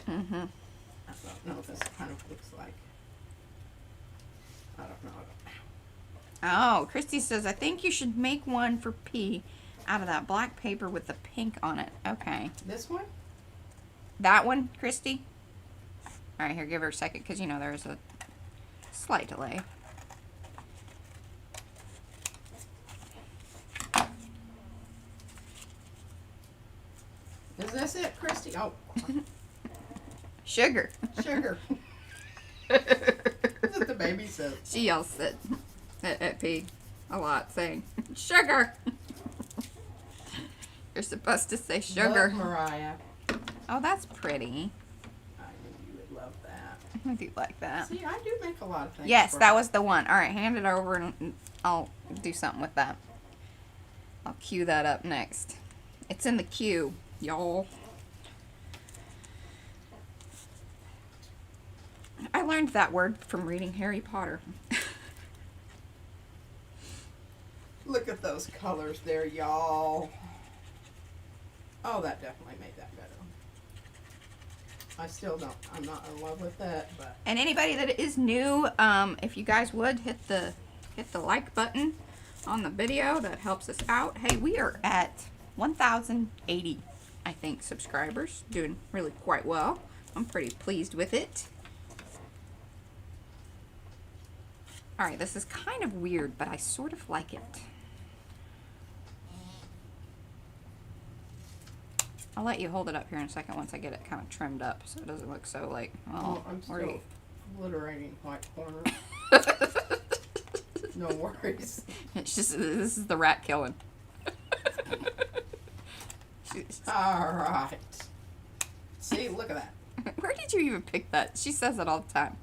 Mm-hmm. I don't know what this kind of looks like. I don't know. Oh, Christy says, I think you should make one for P out of that black paper with the pink on it. Okay. This one? That one, Christy? All right, here, give her a second, because, you know, there's a slight delay. Is this it, Christy? Oh. Sugar. Sugar. That's what the baby says. She yells at P a lot, saying, sugar. You're supposed to say sugar. Love Mariah. Oh, that's pretty. I knew you would love that. I do like that. See, I do make a lot of things. Yes, for that her. was the one. All right, hand it over and I'll do something with that. I'll cue that up next. It's in the queue, y'all. I learned that word from reading Harry Potter. Look at those colors there, y'all. Oh, that definitely made that better. I still don't. I'm not in love with that, but. And anybody that is new, if you guys would hit the like button on the video, that helps us out. Hey, we are at 1,080, I think, subscribers. Doing really quite well. I'm pretty pleased with it. All right, this is kind of weird, but I sort of like it. I'll let you hold it up here in a second once I get it kind of trimmed up so it doesn't look so like, Oh, I'm where still you- obliterating white corner. No worries. It's just, this is the rat killing. All right. See, look at that. Where did you even pick that? She says it all the time.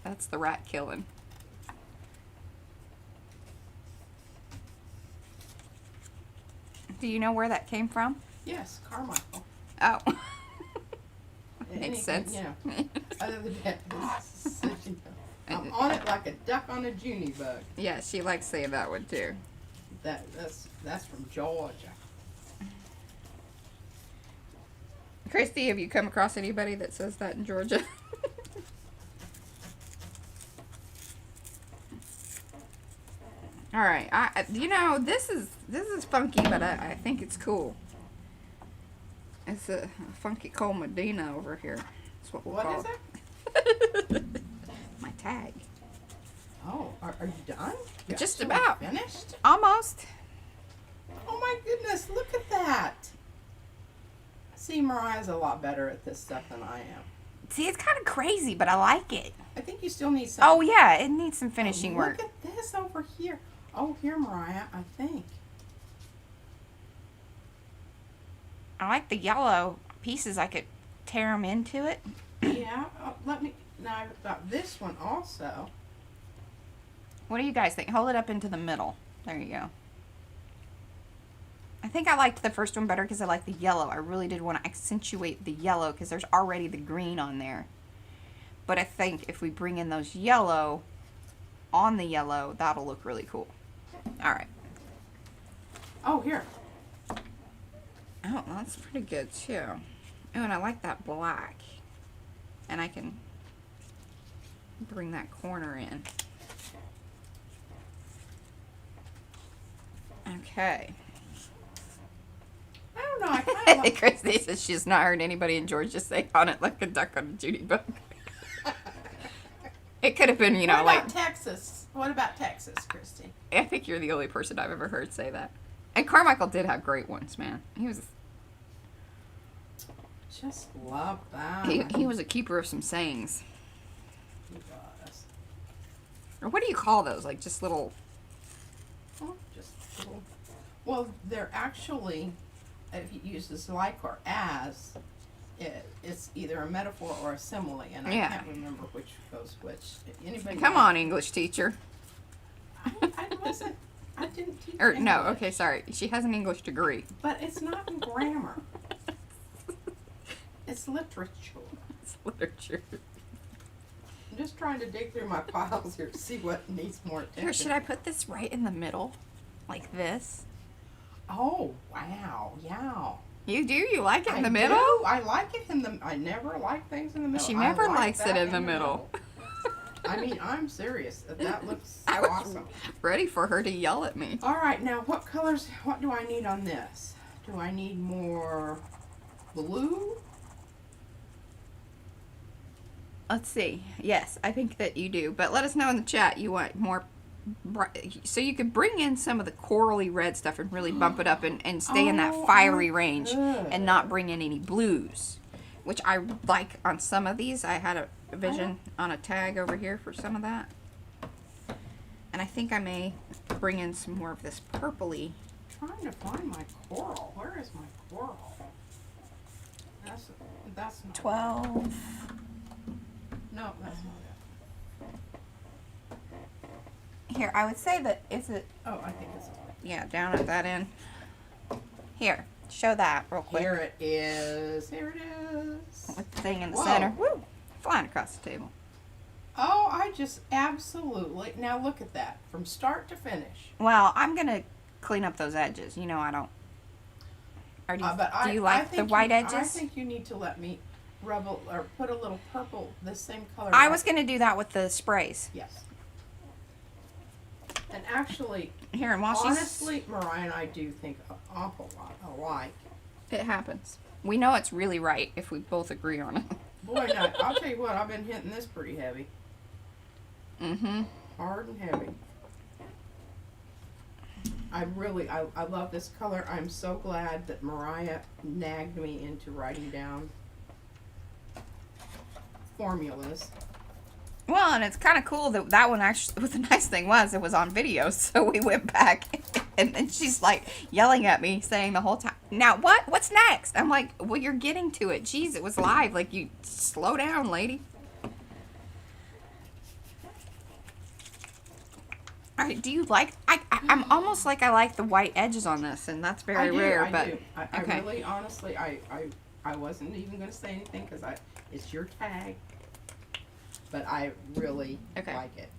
That's the rat killing. Do you know where that came from? Yes, Carmichael. Oh. Anything, Makes sense. You know, other than that, I'm on it like a duck on a Junie bug. Yeah, she likes saying that one too. That's from Georgia. Christy, have you come across anybody that says that in Georgia? All right, you know, this is funky, but I think it's cool. It's a funky Cole Medina over here. That's what we'll What call is it? it. My tag. Oh, are you done? You Just actually about. finished. Almost. Oh my goodness, look at that. See, Mariah's a lot better at this stuff than I am. See, it's kind of crazy, but I like it. I think you still need some. Oh yeah, it needs some finishing work. Look at this over here. Oh, here, Mariah, I think. I like the yellow pieces. I could tear them into it. Yeah, let me. Now I've got this one also. What do you guys think? Hold it up into the middle. There you go. I think I liked the first one better because I like the yellow. I really did want to accentuate the yellow because there's already the green on there. But I think if we bring in those yellow on the yellow, that'll look really cool. All right. Oh, here. Oh, that's pretty good too. Oh, and I like that black. And I can bring that corner in. Okay. I don't know. I kind of like. Christy says she's not heard anybody in Georgia say on it like a duck on a Judy bug. It could have been, you know, What like, about Texas? What about Texas, Christy? I think you're the only person I've ever heard say that. And Carmichael did have great ones, man. He was Just love that. he was a keeper of some sayings. He does. Or what do you call those? Like just little. Oh, just little. Well, they're actually, if you use this like or as, it's either a metaphor or a simile, and I Yeah. can't remember which goes which. If anybody Come on, English teacher. I wasn't. I didn't teach Or English. no, okay, sorry. She has an English degree. But it's not in grammar. It's literature. It's literature. I'm just trying to dig through my piles here to see what needs more attention. Here, should I put this right in the middle? Like this? Oh, wow. Yeah. You do? You like it in the I middle? do. I like it in the... I never like things in the middle. She I never like likes it that in the middle. I mean, I'm serious. That looks I was awesome. ready for her to yell at me. All right, now what colors, what do I need on this? Do I need more blue? Let's see. Yes, I think that you do. But let us know in the chat you want more bright, so you could bring in some of the corally red stuff and really bump it up and stay in that fiery range and not bring in any blues, which I like on some of these. I had a vision on a tag over here for some of that. And I think I may bring in some more of this purpley. Trying to find my coral. Where is my coral? That's not 12. No, that's not Here, I would say that is it. it. Oh, I think it's Yeah, down at that end. Here, show that real quick. Here it is. Here it is. With the thing in the Whoa. center. Woo! Flying across the table. Oh, I just absolutely... Now look at that. From start to finish. Well, I'm going to clean up those edges. You know I don't. Or do you like the white edges? I think you need to let me rub or put a little purple, the same color. I was going to do that with the sprays. Yes. And actually, Here, and while honestly, Mariah and I do think an awful lot alike. it happens. We know it's really right if we both agree on it. Boy, now, I'll tell you what, I've been hitting this pretty heavy. Mm-hmm. Hard and heavy. I love this color. I'm so glad that Mariah nagged me into writing down formulas. Well, and it's kind of cool that that one actually, what the nice thing was, it was on video, so we went back, and then she's like yelling at me, saying the whole time, now what? What's next? I'm like, well, you're getting to it. Jeez, it was live. Like, you slow down, lady. All right, do you like, I'm almost like I like the white edges on this, and that's very rare, but. I really, honestly, I wasn't even going to say anything because it's your tag. But I really like it.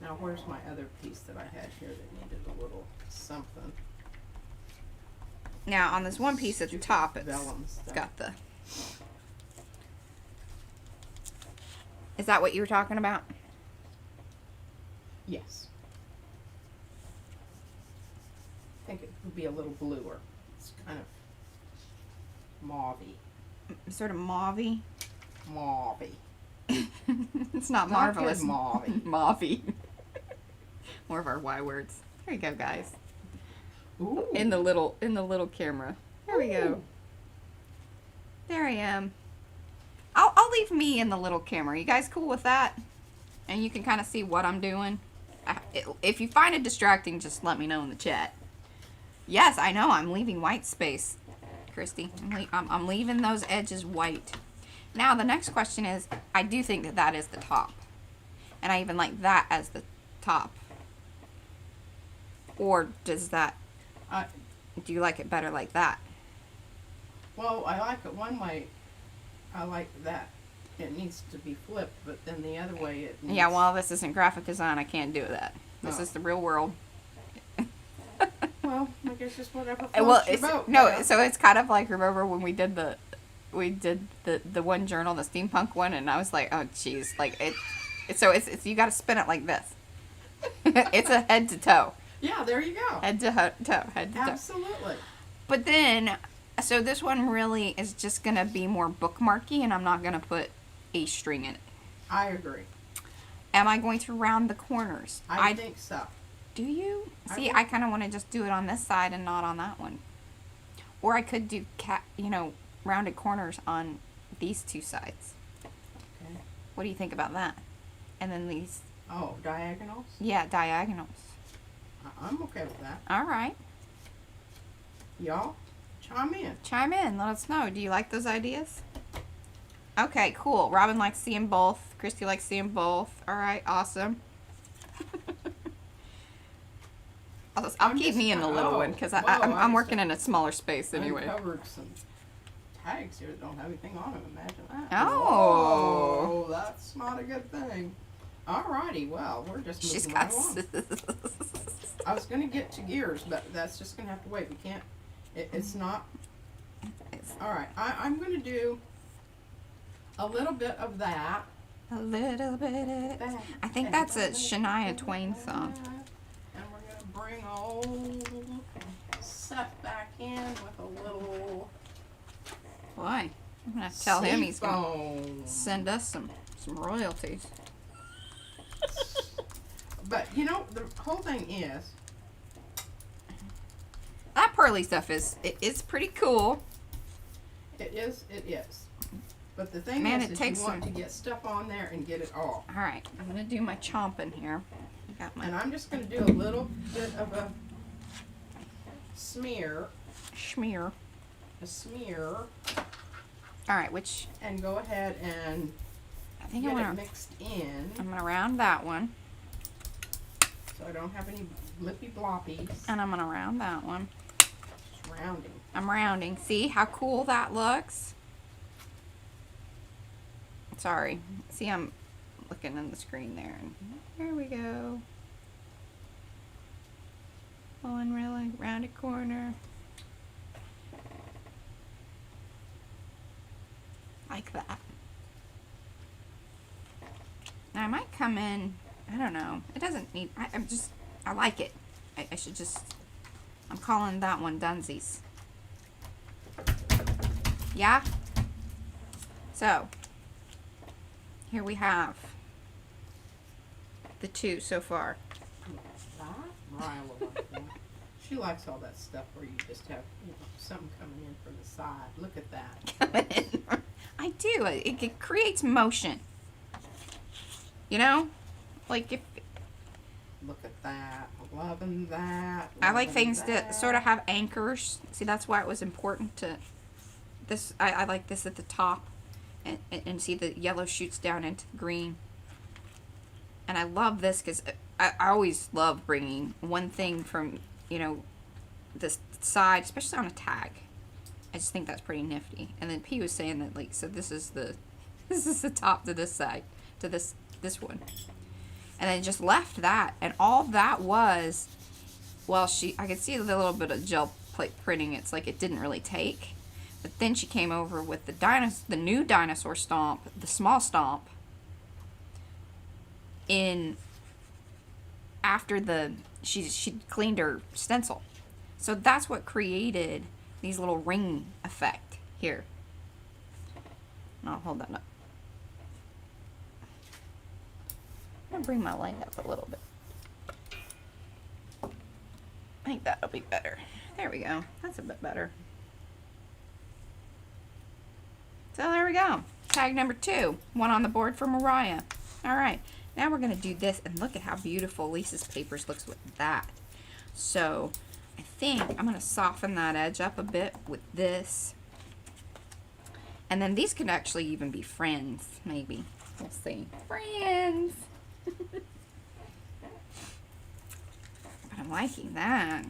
Now, where's my other piece that I had here that needed a little something? Now, on this one piece at the top, it's got the... Is that what you were talking about? Yes. I think it would be a little bluer. It's kind of mauve-y. Sort of mauve-y? Mauve-y. It's not marvelous. Mauve-y. Mauve-y. More of our Y words. There you go, guys. Ooh. In the little camera. There we go. There I am. I'll leave me in the little camera. You guys cool with that? And you can kind of see what I'm doing. If you find it distracting, just let me know in the chat. Yes, I know. I'm leaving white space, Christy. I'm leaving those edges white. Now, the next question is, I do think that that is the top. And I even like that as the top. Or does that... do you like it better like that? Well, I like it one way. I like that. It needs to be flipped, but then the other way it needs... Yeah, well, this isn't graphic design. I can't do that. This Oh. is the real world. Well, I guess just whatever Well, floats your boat. no, yeah. so it's kind of like, remember when we did the one journal, the steampunk one, and I was like, oh jeez, like it's you got to spin it like this. It's a head to toe. Yeah, there you go. Head to toe, head to toe. Absolutely. But then, so this one really is just gonna be more bookmarky, and I'm not gonna put a string in it. I agree. Am I going to round the corners? I think so. Do you? See, would. I kind of want to just do it on this side and not on that one. Or I could do rounded corners on these two sides. Okay. What do you think about that? And then these, Oh, diagonals? yeah, diagonals. I'm okay with that. All right. Y'all, chime in. Chime in. Let us know. Do you like those ideas? Okay, cool. Robin likes seeing both. Christy likes seeing both. All right, awesome. I'll keep me in the little one because I'm working in a smaller space anyway. I uncovered some tags here that don't have anything on them. Imagine that. Oh. That's not a good thing. Alrighty, well, we're just moving She's right got. along. I was going to get to gears, but that's just going to have to wait. We can't. It's not. Alright, I'm going to do a little bit of that. A little bit of that. I think that's a Shania Twain song. And we're going to bring old Seth back in with a little. Boy, I'm going to have to tell him he's going seafoam. to send us some royalties. But you know, the whole thing is. That pearly stuff it's pretty cool. It is. But the thing Man, is it you takes want to get stuff on there and get it all. All right, I'm gonna do my chomping here. And I'm just going to do a little bit of a smear. Schmear. A smear. All right, which And go ahead and I think get I'm it gonna mixed in. I'm gonna round that one, So I don't have any lippy bloppies. and I'm gonna round that one. Just rounding. I'm rounding. See how cool that looks? Sorry. See, I'm looking in the screen there. And there we go. One really rounded corner. Like that. Now I might come in, I don't know. It doesn't need, I like it. I should just, I'm calling that one Dunsies. Yeah? So, here we have the two so far. She likes all that stuff where you just have something coming in from the side. Look at that. I do. It creates motion. You know? Like if... Look at that. Loving that. I like things that sort of have anchors. See, that's why it was important to... This. I like this at the top. And see the yellow shoots down into green. And I love this because I always love bringing one thing from, you know, this side, especially on a tag. I just think that's pretty nifty. And then P was saying that, like, so this is the top to this side, to this one. And then just left that, and all that was, well, I could see a little bit of gel plate printing. It's like it didn't really take. But then she came over with the new dinosaur stomp, the small stomp, in after she cleaned her stencil. So that's what created these little ring effect here. And I'll hold that up. I'm gonna bring my light up a little bit. I think that'll be better. There we go. That's a bit better. So there we go. Tag number 2. One on the board for Mariah. Alright. Now we're going to do this, and look at how beautiful Lisa's papers looks with that. So I think I'm going to soften that edge up a bit with this. And then these could actually even be friends, maybe. We'll see. Friends! But I'm liking that.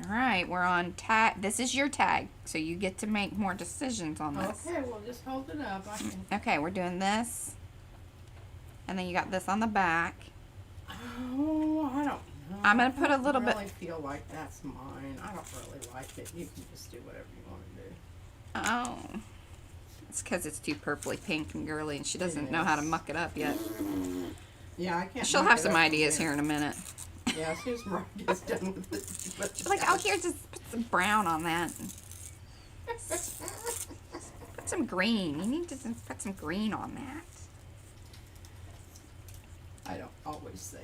Alright, we're on tag. This is your tag, so you get to make more decisions on this. Okay, well, just hold it up. Okay, we're doing this. And then you got this on the back. Oh, I don't know. I'm going to put a little bit. I really feel like that's mine. I don't really like it. You can just do whatever you want to do. Oh. It's because it's too purpley pink and girly, and she doesn't know how to muck it up yet. Yeah, I can't. She'll have some ideas here in a minute. Yeah, as soon as Mariah gets done with it. But She's like, oh, here, just put some brown on that. Put some green. You need to put some green on that. I don't always say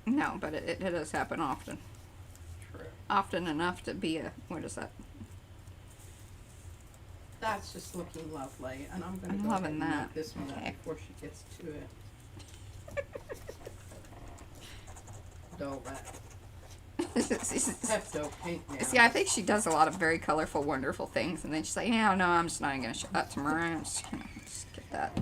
that. No, but it does happen often. True. Often enough to be a, what is that? That's just looking lovely, and I'm going to I'm go ahead loving and that. knock this one Okay. out before she gets to it. Dull that Pepto paint now. See, I think she does a lot of very colorful, wonderful things, and then she's like, yeah, no, I'm just not even going to show that to Mariah. I'm just get that.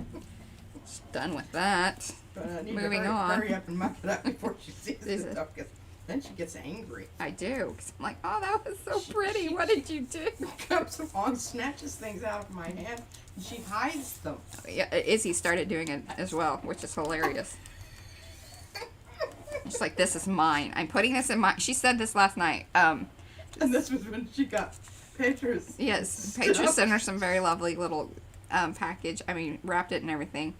Just done with that. But I need Moving to on. hurry up and muck it up before she sees Is the it? stuff. Cause then she gets angry. I do. 'Cause I'm like, oh, that was so She- pretty. she- What did you do? Comes along, snatches things out of my hand, and she hides them. Yeah, Izzy started doing it as well, which is hilarious. She's like, this is mine. I'm putting this in my. She said this last night. And this was when she got Petra's. Yes, stuff. Petra sent her some very lovely little package. I mean, wrapped it and everything.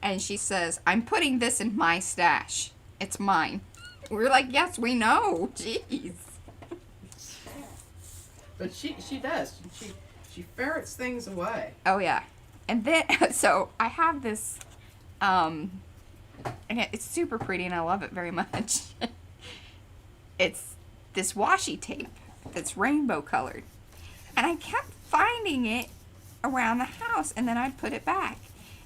And she says, I'm putting this in my stash. It's mine. We're like, yes, we know. Jeez. But she does. She ferrets things away. Oh, yeah. And then, so I have this, and it's super pretty and I love it very much. It's this washi tape that's rainbow colored. And I kept finding it around the house and then I'd put it back.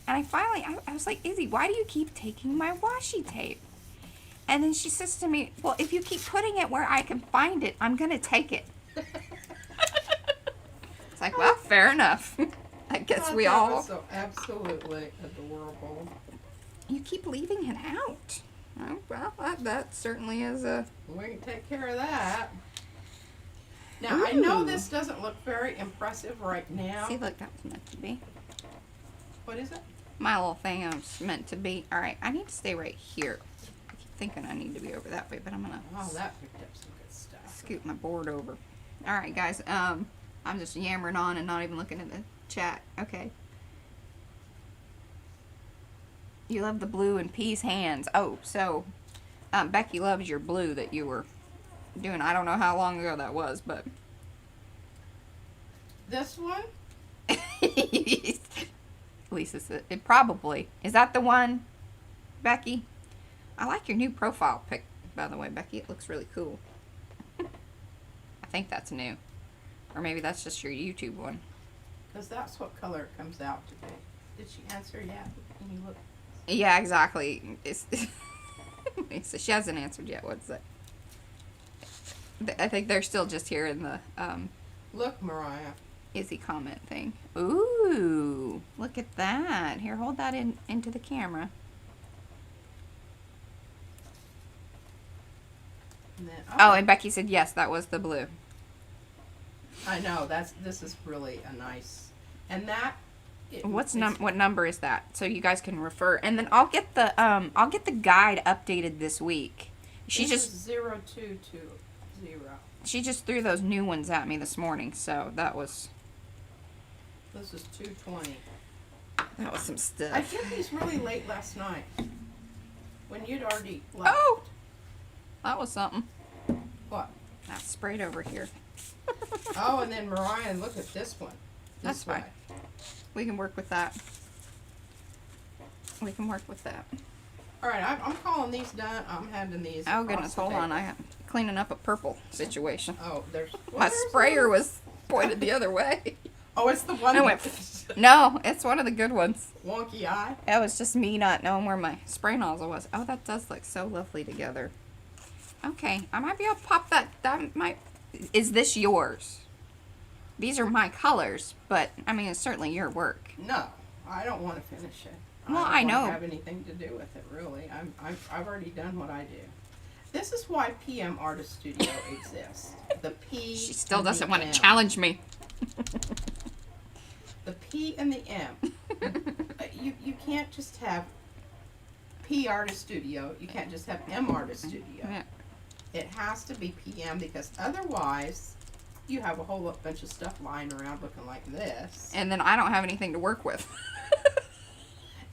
And I finally, I was like, Izzy, why do you keep taking my washi tape? And then she says to me, well, if you keep putting it where I can find it, I'm going to take it. It's like, well, fair enough. I guess we that all... was so absolutely adorable. You keep leaving it out. Oh, well, that certainly is a... We can take care of that. Now, I know Ooh. this doesn't look very impressive right now. See, look, that was meant to be. What is it? My little thing was meant to be. All right, I need to stay right here. I keep thinking I need to be over that way, but I'm going to Oh, that picked up some good stuff. scoot my board over. All right, guys. I'm just yammering on and not even looking at the chat. Okay. You love the blue and P's hands. Oh, so Becky loves your blue that you were doing. I don't know how long ago that was, but This one? Lisa said it probably. Is that the one, Becky? I like your new profile pic, by the way, Becky. It looks really cool. I think that's new. Or maybe that's just your YouTube one. Because that's what color it comes out to be. Did she answer yet? Can you look? Yeah, exactly. Lisa, she hasn't answered yet. What's it? I think they're still just here in the Look, Mariah. Izzy comment thing. Ooh, look at that. Here, hold that into the camera. And then, Oh, and Becky said yes, that was the blue. I know this is really a nice, and that. What number is that? So you guys can refer, and then I'll get the guide updated this week. She This just is 0220. she just threw those new ones at me this morning, so that was This is 220. some I stuff. did these really late last night. When you'd already left. Oh, that was something. What? That sprayed over here. Oh, and then Mariah, look at this one. That's fine. We can work with that. We can work with that. All right, I'm calling these done. I'm handing these. Oh across goodness, the hold on. table. I'm cleaning up a purple situation. Oh, there's. My there's sprayer one. was pointed the other way. Oh, it's the one. I went, that's no, it's one of the good ones. wonky eye. It was just me not knowing where my spray nozzle was. Oh, that does look so lovely together. Okay, I might be able to pop that. That might. Is this yours? These are my colors, but I mean, it's certainly your work. No, I don't want to finish it. Well, don't I wanna know. Have anything to do with it, really. I've already done what I do. This is why PM Artist Studio exists. The P. She still and the doesn't want M. to challenge me. The P and the M. You can't just have P Artist Studio. You can't just have M Artist Studio. Yeah. It has to be PM because otherwise you have a whole bunch of stuff lying around looking like this. And then I don't have anything to work with.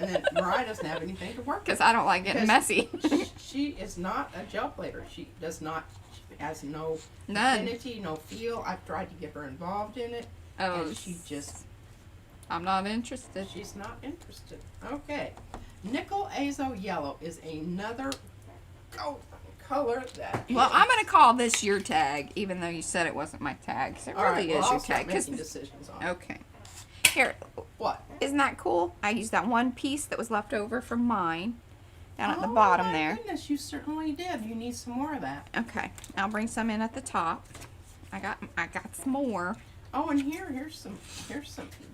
And then Mariah doesn't have anything to work with. Because I don't like getting Because messy. She is not a gel plater. She does not, she has no None. affinity, no feel. I've tried to get her involved in it. Oh, And she just, I'm not interested. she's not interested. Okay. Nickel Azo Yellow is another color that Well, is- I'm going to call this your tag, even though you said it wasn't my tag. 'Cause it All really right, is well, your I'll start tag. 'Cause making decisions on it. okay. Here, What? isn't that cool? I used that one piece that was left over from mine down at the Oh, bottom my there. goodness, you certainly did. You need some more of that. Okay, I'll bring some in at the top. I got some more. Oh, and here's some.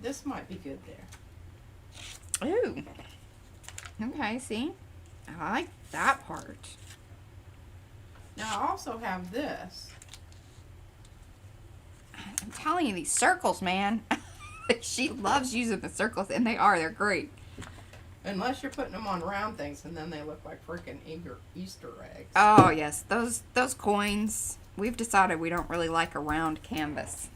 This might be good there. Ooh. Okay, see? I like that part. Now I also have this. I'm telling you, these circles, man. She loves using the circles, and they're great. Unless you're putting them on round things, and then they look like freaking Easter eggs. Oh, yes. Those coins, we've decided we don't really like a round canvas.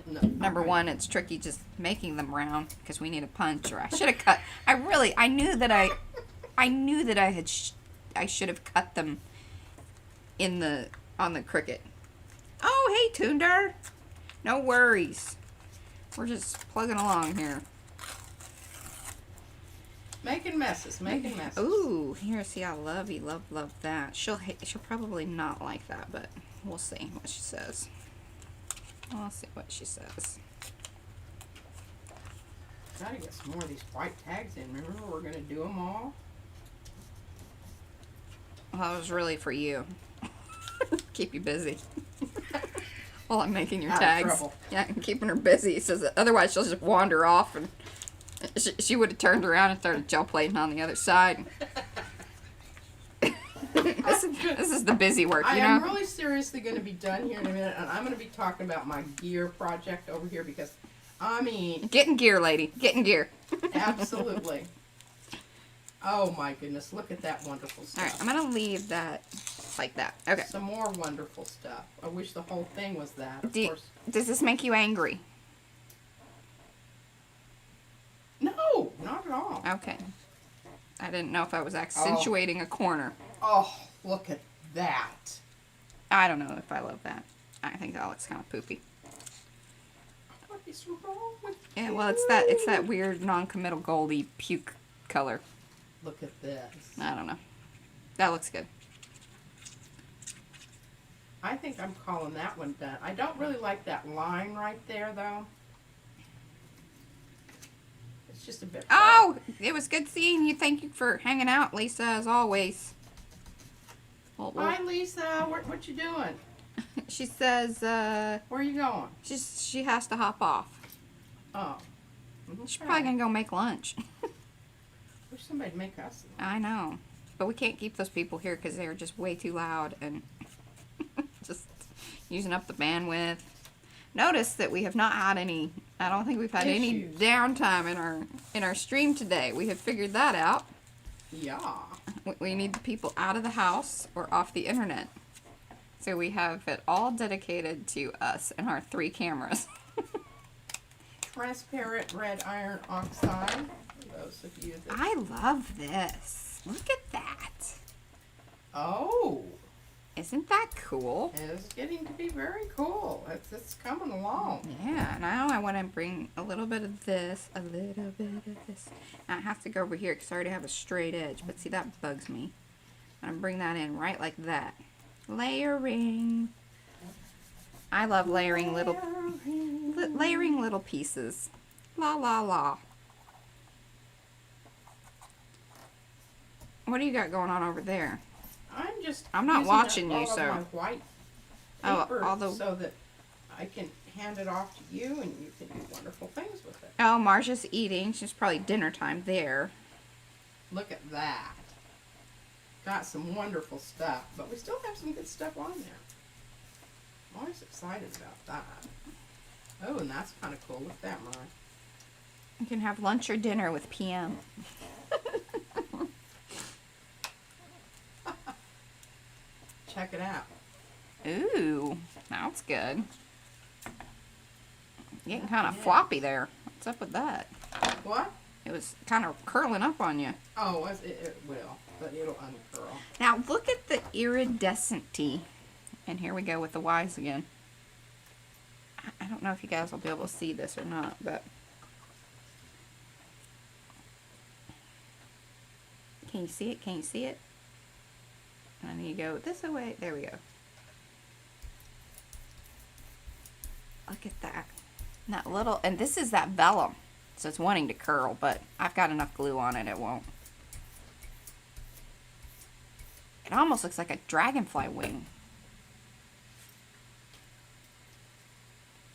No, Number one, it's tricky just making them round because we need a punch. Or I should have cut. I knew that I should have cut them on the Cricut. Oh, hey, Toonder. No worries. We're just plugging along here. Making messes. Ooh, here, see, I love that. She'll probably not like that, but we'll see what she says. I'll see what she says. Gotta get some more of these white tags in. Remember, we're gonna do them all. Well, that was really for you. Keep you busy. While I'm making your Out of tags. trouble. Yeah, I'm keeping her busy. So that otherwise she'll just wander off, and she would have turned around and started gel plating on the other side. This is the busy work, you know? I am really seriously going to be done here in a minute, and I'm going to be talking about my gear project over here because, I mean... Getting gear, lady. Getting gear. Absolutely. Oh, my goodness. Look at that wonderful stuff. All right, I'm going to leave that like that. Okay. Some more wonderful stuff. I wish the whole thing was that, of course. Does this make you angry? No, not at all. Okay. I didn't know if I was accentuating a corner. Oh, look at that. I don't know if I love that. I think that looks kind of poopy. What is wrong with Yeah, you? well, it's that weird non-committal goldy puke color. Look at this. I don't know. That looks good. I think I'm calling that one done. I don't really like that line right there, though. It's just a bit... Oh, it was good seeing you. Thank you for hanging out, Lisa, as always. Well, Hi, Lisa. What you doing? she says Where are you going? she has to hop off. Oh. She's probably going to go make lunch. Wish somebody'd make us lunch. I know. But we can't keep those people here because they're just way too loud and just using up the bandwidth. Notice that we have not had any, I don't think we've had any Issues. downtime in our stream today. We have figured that out. Yeah. We need the people out of the house or off the internet. So we have it all dedicated to us and our 3 cameras. Transparent red iron oxide. For those of you that... I love this. Look at that. Oh. Isn't that cool? It's getting to be very cool. It's coming along. Yeah, now I want to bring a little bit of this, a little bit of this. Now it has to go over here because I already have a straight edge, but see, that bugs me. I'm going to bring that in right like that. Layering. I love layering little pieces. La la la. What do you got going on over there? I'm not using watching all you, of so- my white Oh, paper although- so that I can hand it off to you and you can do wonderful things with it. Oh, Marcia's eating. She's probably dinner time there. Look at that. Got some wonderful stuff, but we still have some good stuff on there. I'm always excited about that. Oh, and that's kind of cool. Look at that, Mara. You can have lunch or dinner with PM. Check it out. Ooh, that's good. Getting kind of floppy there. What's up with that? What? It was kind of curling up on you. Oh, it will, but it'll uncurl. Now look at the iridescent tea. And here we go with the Y's again. I don't know if you guys will be able to see this or not, but can you see it? Can you see it? I need to go this way. There we go. Look at that. And that little, and this is that vellum. So it's wanting to curl, but I've got enough glue on it, it won't. It almost looks like a dragonfly wing.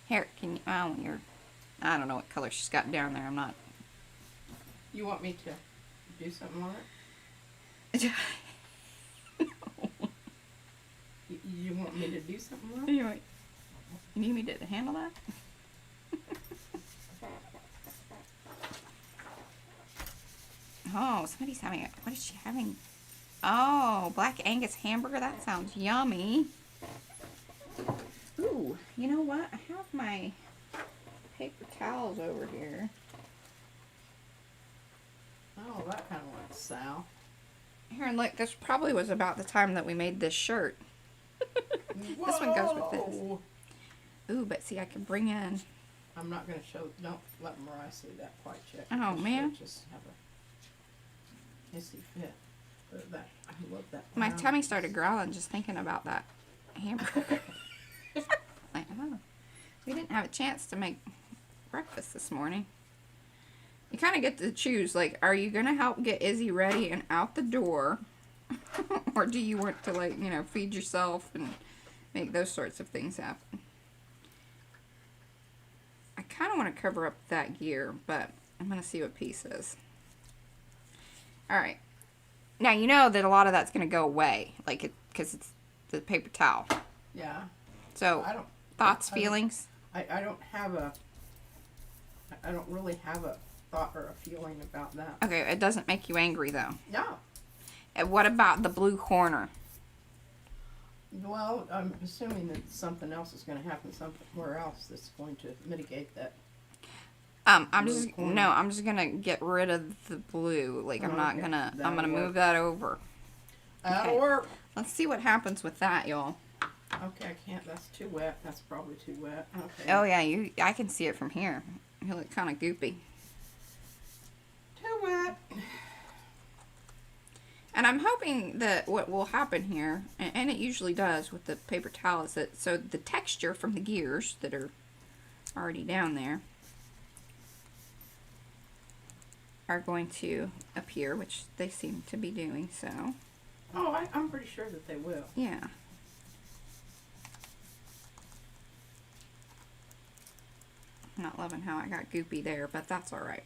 Here, can you, oh, I don't know what color she's got down there, I'm not. You want me to do something on it? You want me to do something wrong? You need me to handle that? Oh, somebody's having it. What is she having? Oh, Black Angus hamburger. That sounds yummy. Ooh, you know what? I have my paper towels over here. Oh, that kind of like Sal. Here, and look, this probably was about the time that we made this shirt. This one goes with this. Ooh, but see, I can bring in... I'm not going to show... Don't let Mariah see that quite yet. Oh, man. Just have a hissy fit. But that, I love that. My tummy started growling just thinking about that hamburger. Like, oh, we didn't have a chance to make breakfast this morning. You kind of get to choose, like, are you going to help get Izzy ready and out the door? Or do you want to, like, you know, feed yourself and make those sorts of things happen? I kind of want to cover up that gear, but I'm going to see what piece is. Alright. Now, you know that a lot of that's going to go away, like, because it's the paper towel. Yeah. So, thoughts, feelings? I don't have a... I don't really have a thought or a feeling about that. Okay, it doesn't make you angry, though. No. And what about the blue corner? Well, I'm assuming that something else is going to happen somewhere else that's going to mitigate that. I'm just gonna get rid of the blue. Like, I'm not gonna, I'm gonna move that over. That'll work. Let's see what happens with that, y'all. Okay, I can't, that's too wet. That's probably too wet. Okay. Oh yeah, I can see it from here. You look kind of goopy. Too wet. And I'm hoping that what will happen here, and it usually does with the paper towel, is that, so the texture from the gears that are already down there are going to appear, which they seem to be doing, so. Oh, I'm pretty sure that they will. Yeah. I'm not loving how I got goopy there, but that's alright.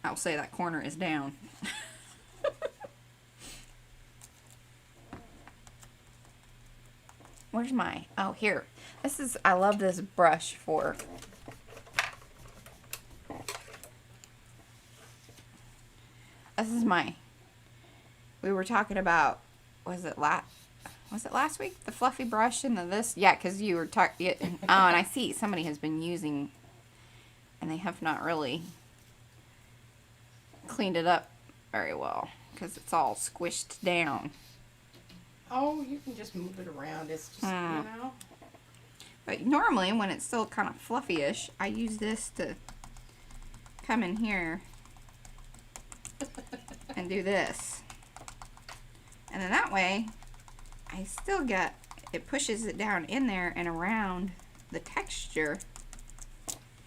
I'll say that corner is down. Where's my... Oh, here. This is... I love this brush for... This is my... We were talking about... Was it last week? The fluffy brush and the this? Yeah, because you were talking... Oh, and I see somebody has been using... And they have not really... cleaned it up very well. Because it's all squished down. Oh, you can just move it around. It's just, you know. But normally, when it's still kind of fluffy-ish, I use this to come in here and do this. And then that way, I still get, it pushes it down in there and around the texture.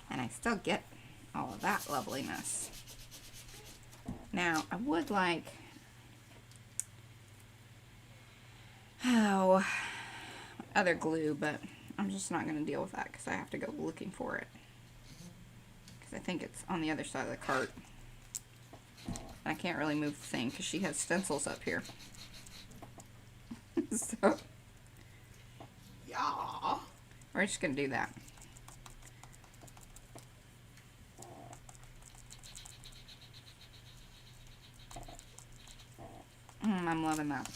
And I still get all of that loveliness. Now, I would like... other glue, but I'm just not going to deal with that because I have to go looking for it. Because I think it's on the other side of the cart. I can't really move the thing because she has stencils up here. So, yeah. we're just going to do that. I'm loving that.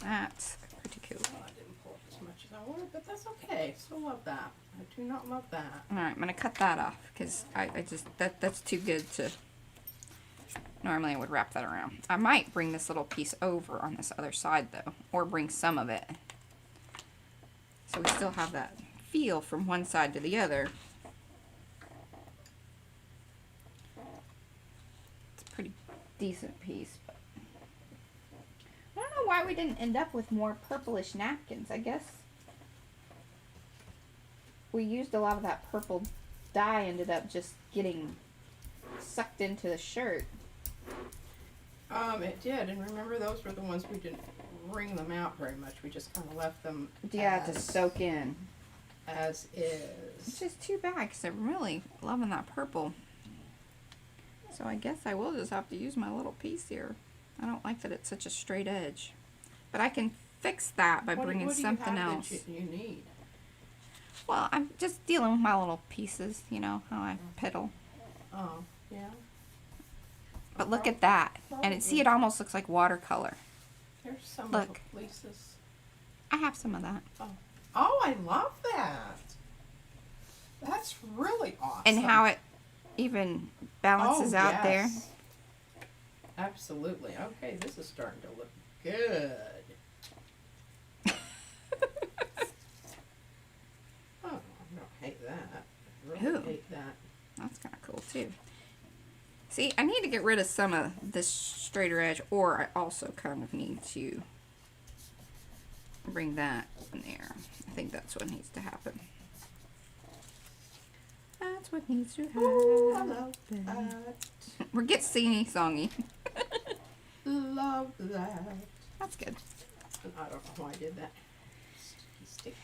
That's pretty cool. Well, I didn't pull as much as I wanted, but that's okay. Still love that. I do not love that. Alright, I'm going to cut that off because I just, that's too good to, normally I would wrap that around. I might bring this little piece over on this other side though, or bring some of it. So we still have that feel from one side to the other. It's a pretty decent piece. But I don't know why we didn't end up with more purplish napkins. I guess we used a lot of that purple dye, ended up just getting sucked into the shirt. It did, and remember those were the ones we didn't wring them out very much. We just kind of left them To soak in. As is. It's just too bad because I'm really loving that purple. So I guess I will just have to use my little piece here. I don't like that it's such a straight edge. But I can fix that by bringing something else. What do you need? Well, I'm just dealing with my little pieces, you know, how I piddle. Oh, yeah. But look at that. And see, it almost looks like watercolor. Here's some Look. of the fleeces. I have some of that. Oh, I love that. That's really awesome. And how it even balances out there. Absolutely. Okay, this is starting to look good. Oh, I don't hate that. I really hate that. That's kind of cool too. See, I need to get rid of some of this straighter edge, or I also kind of need to bring that in there. I think that's what needs to happen. That's what needs to happen. Ooh, I love that. We're getting singy-songy. Love that. That's good. And I don't know why I did that. Sticky.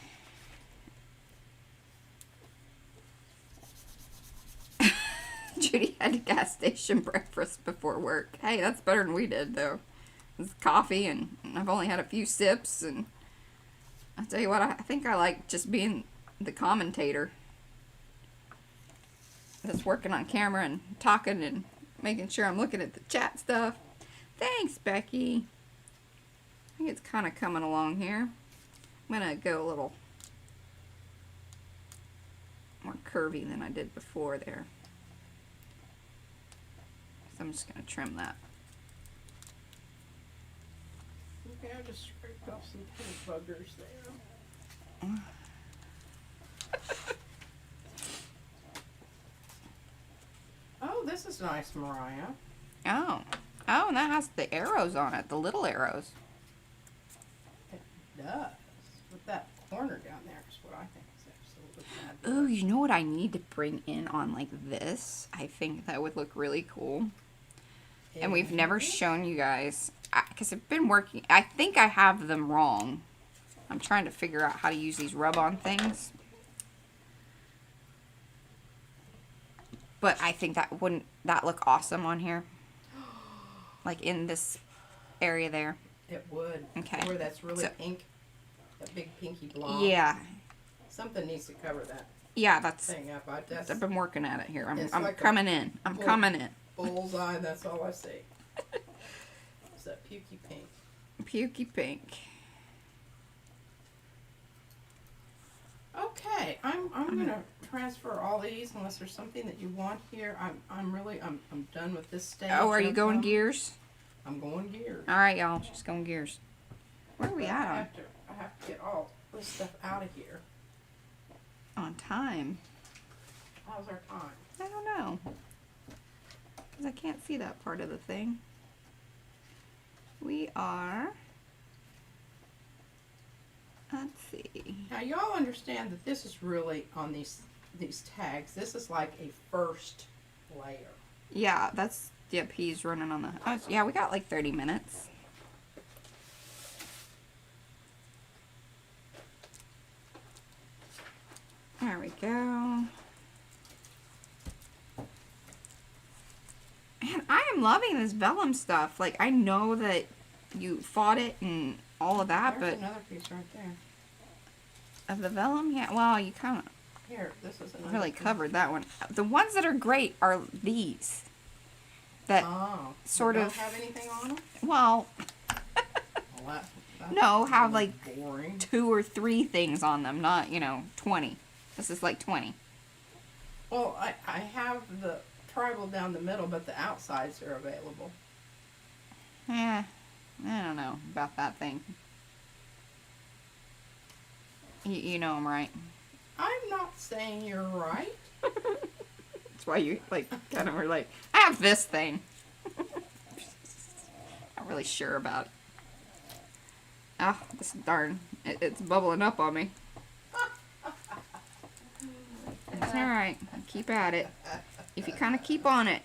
Judy had a gas station breakfast before work. Hey, that's better than we did, though. It's coffee, and I've only had a few sips, and I'll tell you what, I think I like just being the commentator that's working on camera and talking and making sure I'm looking at the chat stuff. Thanks, Becky. I think it's kind of coming along here. I'm going to go a little more curvy than I did before there. So I'm just going to trim that. Okay, I just scraped off some little buggers there. Oh, this is nice, Mariah. Oh. Oh, and that has the arrows on it, the little arrows. It does. With that corner down there is what I think is absolutely fabulous. Oh, you know what I need to bring in on like this? I think that would look really cool. And we've never shown you guys, because I've been working, I think I have them wrong. I'm trying to figure out how to use these rub-on things. But I think that wouldn't that look awesome on here? Like in this area there. It would. Okay. Where that's really So- pink. That big pinky blob. Yeah. Something needs to cover that Yeah, that's, thing up. I've been working at it here. I'm It's like a coming in. I'm bull- coming in. bullseye, that's all I see. It's that pukey pink. Pukey pink. Okay, I'm gonna transfer all these unless there's something that you want here. I'm done with this stage. Oh, are you of going them. gears? I'm going gears. All right, y'all. She's going gears. Where are we But at I have to get all this stuff out of here. on time? How's our time? I don't know. Because I can't see that part of the thing. We are... Let's see. Now y'all understand that this is really on these tags. This is like a first layer. Yeah, that's... Yep, he's running on the... Oh, yeah, we got like 30 minutes. There we go. Man, I am loving this vellum stuff. Like, I know that you fought it and all of that, There's but... another piece right there. Of the vellum? Yeah, well, you kind of Here, this is another really piece. covered that one. The ones that are great are these. That, Oh, sort they of- don't have anything on them? well, Well, that's no, have really like boring. 2 or 3 things on them, not, 20. This is like 20. Well, I have the tribal down the middle, but the outsides are available. I don't know about that thing. You know I'm right. I'm not saying you're right. That's why you, like, kind of were like, I have this thing. Not really sure about it. Oh, this darn, it's bubbling up on me. It's alright. Keep at it. If you kind of keep on it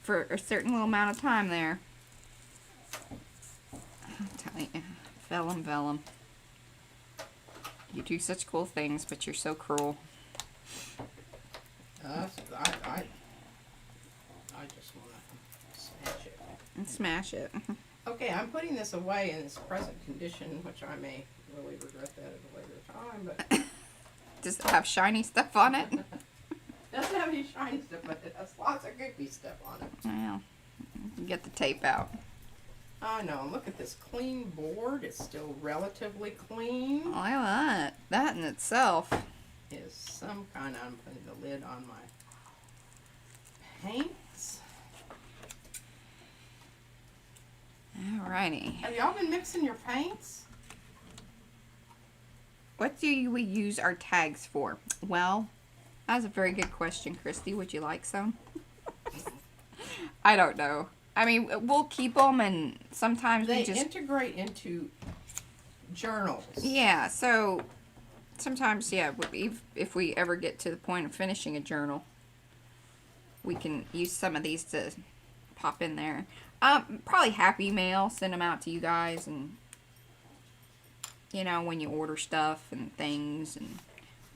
for a certain little amount of time there. I'm telling you. Vellum. You do such cool things, but you're so cruel. I just want to smash it. And smash it. Okay, I'm putting this away in its present condition, which I may really regret that at a later time, but Does it have shiny stuff on it? doesn't have any shiny stuff, but it has lots of goopy stuff on it. Well, get the tape out. I know. Look at this clean board. It's still relatively clean. Oh, I like that in itself. Is some kind of, I'm putting the lid on my paints. Alrighty. Have y'all been mixing your paints? What do we use our tags for? Well, that's a very good question, Christy. Would you like some? I don't know. I mean, we'll keep them, and sometimes They we just integrate into journals. yeah. So sometimes, yeah, if we ever get to the point of finishing a journal, we can use some of these to pop in there. Probably Happy Mail. Send them out to you guys, and you know, when you order stuff and things, and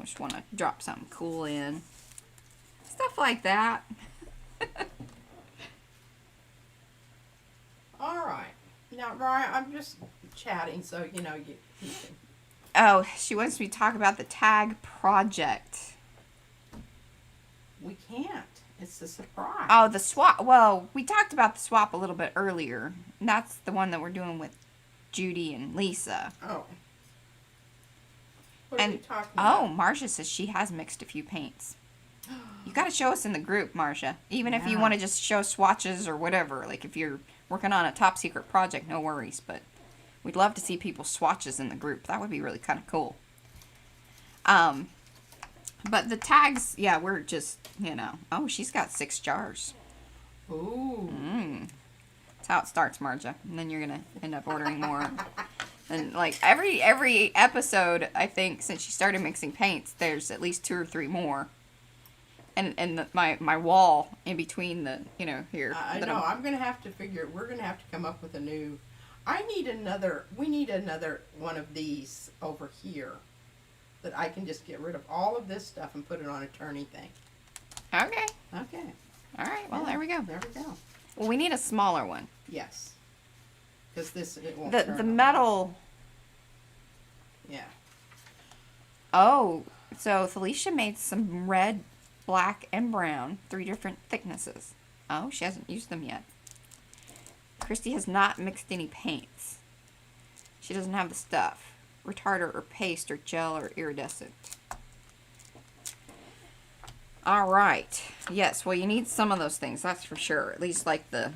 just want to drop something cool in, stuff like that. All right. Now, Mariah, I'm just chatting, so you know you can. Oh, she wants me to talk about the tag project. We can't. It's a surprise. Oh, the swap. Well, we talked about the swap a little bit earlier. And that's the one that we're doing with Judy and Lisa. Oh. What are we And talking oh, about? Marcia says she has mixed a few paints. You got to show us in the group, Marcia. Even if you Yeah. want to just show swatches or whatever. Like if you're working on a top secret project, no worries. But we'd love to see people's swatches in the group. That would be really kind of cool. But the tags, yeah, we're just, you know. Oh, she's got 6 jars. Ooh. That's how it starts, Marja. And then you're gonna end up ordering more. And like every episode, I think since she started mixing paints, there's at least 2 or 3 more. And my wall in between the here. I know. I'm gonna have to figure. We're gonna have to come up with a new. We need another one of these over here, that I can just get rid of all of this stuff and put it on a turny thing. Okay. Okay. All right. Well, Yeah, there we go. There we go. Well, we need a smaller one. Yes. Because it won't. The turn the on. metal. Yeah. Oh, so Felicia made some red, black, and brown, 3 different thicknesses. Oh, she hasn't used them yet. Christy has not mixed any paints. She doesn't have the stuff. Retarder or paste or gel or iridescent. Alright. Yes, well you need some of those things, that's for sure. At least like the...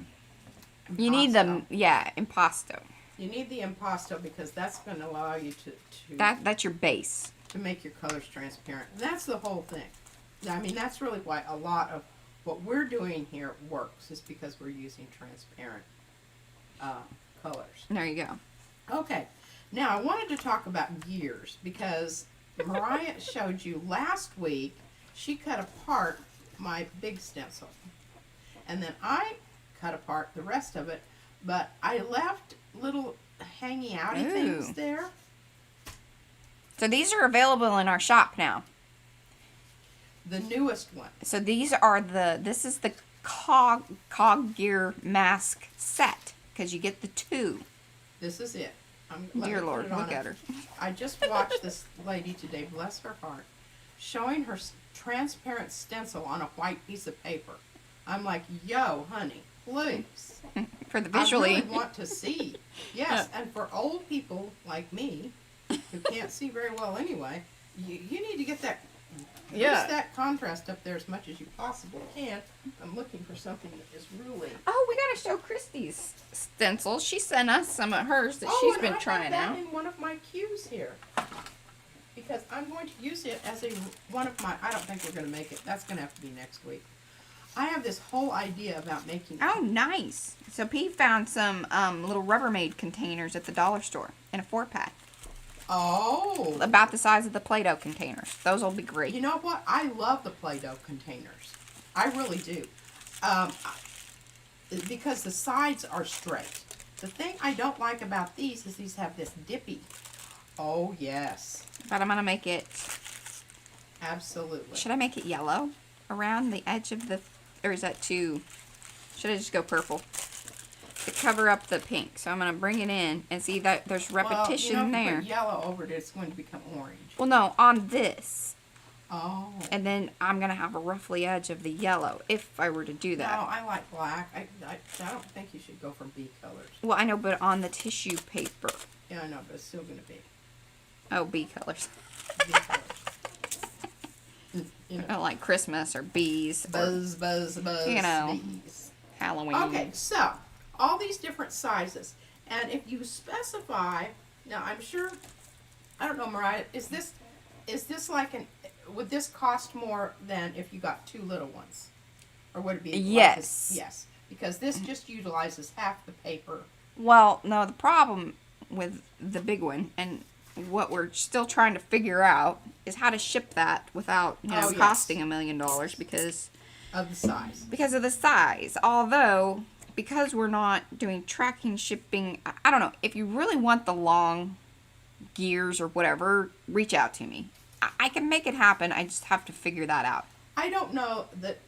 You need them, yeah, impasto. You need the impasto because that's going to allow you to That's your base. to make your colors transparent. That's the whole thing. I mean, that's really why a lot of what we're doing here works, is because we're using transparent colors. There you go. Okay, now I wanted to talk about gears because Mariah showed you last week. She cut apart my big stencil, and then I cut apart the rest of it, but I left little hanging outy Ooh. things there. So these are available in our shop now. The newest one. So these are this is the cog gear mask set, because you get the 2. This is it. Let me Dear put Lord, it on look it. at her. I just watched this lady today, bless her heart, showing her transparent stencil on a white piece of paper. I'm like, yo, honey, please. For the visually. I really want to see. Yes, and for old people like me, who can't see very well anyway, you need to get that. Yeah. Use that contrast up there as much as you possibly can. I'm looking for something that is really. Oh, we gotta show Christy's stencils. She sent us some of hers that she's and been I trying have out. that in one of my cues here. Because I'm going to use it as one of my. I don't think we're going to make it. That's going to have to be next week. I have this whole idea about making. Oh, nice. So Pete found some little Rubbermaid containers at the dollar store in a 4-pack. Oh. About the size of the Play-Doh containers. Those will be great. You know what? I love the Play-Doh containers. I really do. Because the sides are straight. The thing I don't like about these is these have this dippy. Oh, yes. But I'm gonna make it. Absolutely. Should I make it yellow around the edge of the? Or is that too? Should I just go purple? to cover up the pink. So I'm going to bring it in and see that there's repetition well, if there. you put yellow over it, it's going to become orange. Well, no, on this. Oh. And then I'm going to have a ruffly edge of the yellow if I were to do that. No, I like black. I don't think you should go for B colors. Well, I know, but on the tissue paper. Yeah, I know, but it's still going to be Oh, B colors. B colors. You know. Oh, like Christmas or bees. Buzz, you know. bees. Halloween. Okay, so all these different sizes, and if you specify, now I'm sure, I don't know, Mariah, is this like would this cost more than if you got two little ones, or would it be? Yes. Yes, because this just utilizes half the paper. Well, no, the problem with the big one, and what we're still trying to figure out, is how to ship that without, Yes. costing $1 million because Of the size. Because of the size. Although, because we're not doing tracking shipping, I don't know. If you really want the long gears or whatever, reach out to me. I can make it happen. I just have to figure that out. I don't know that,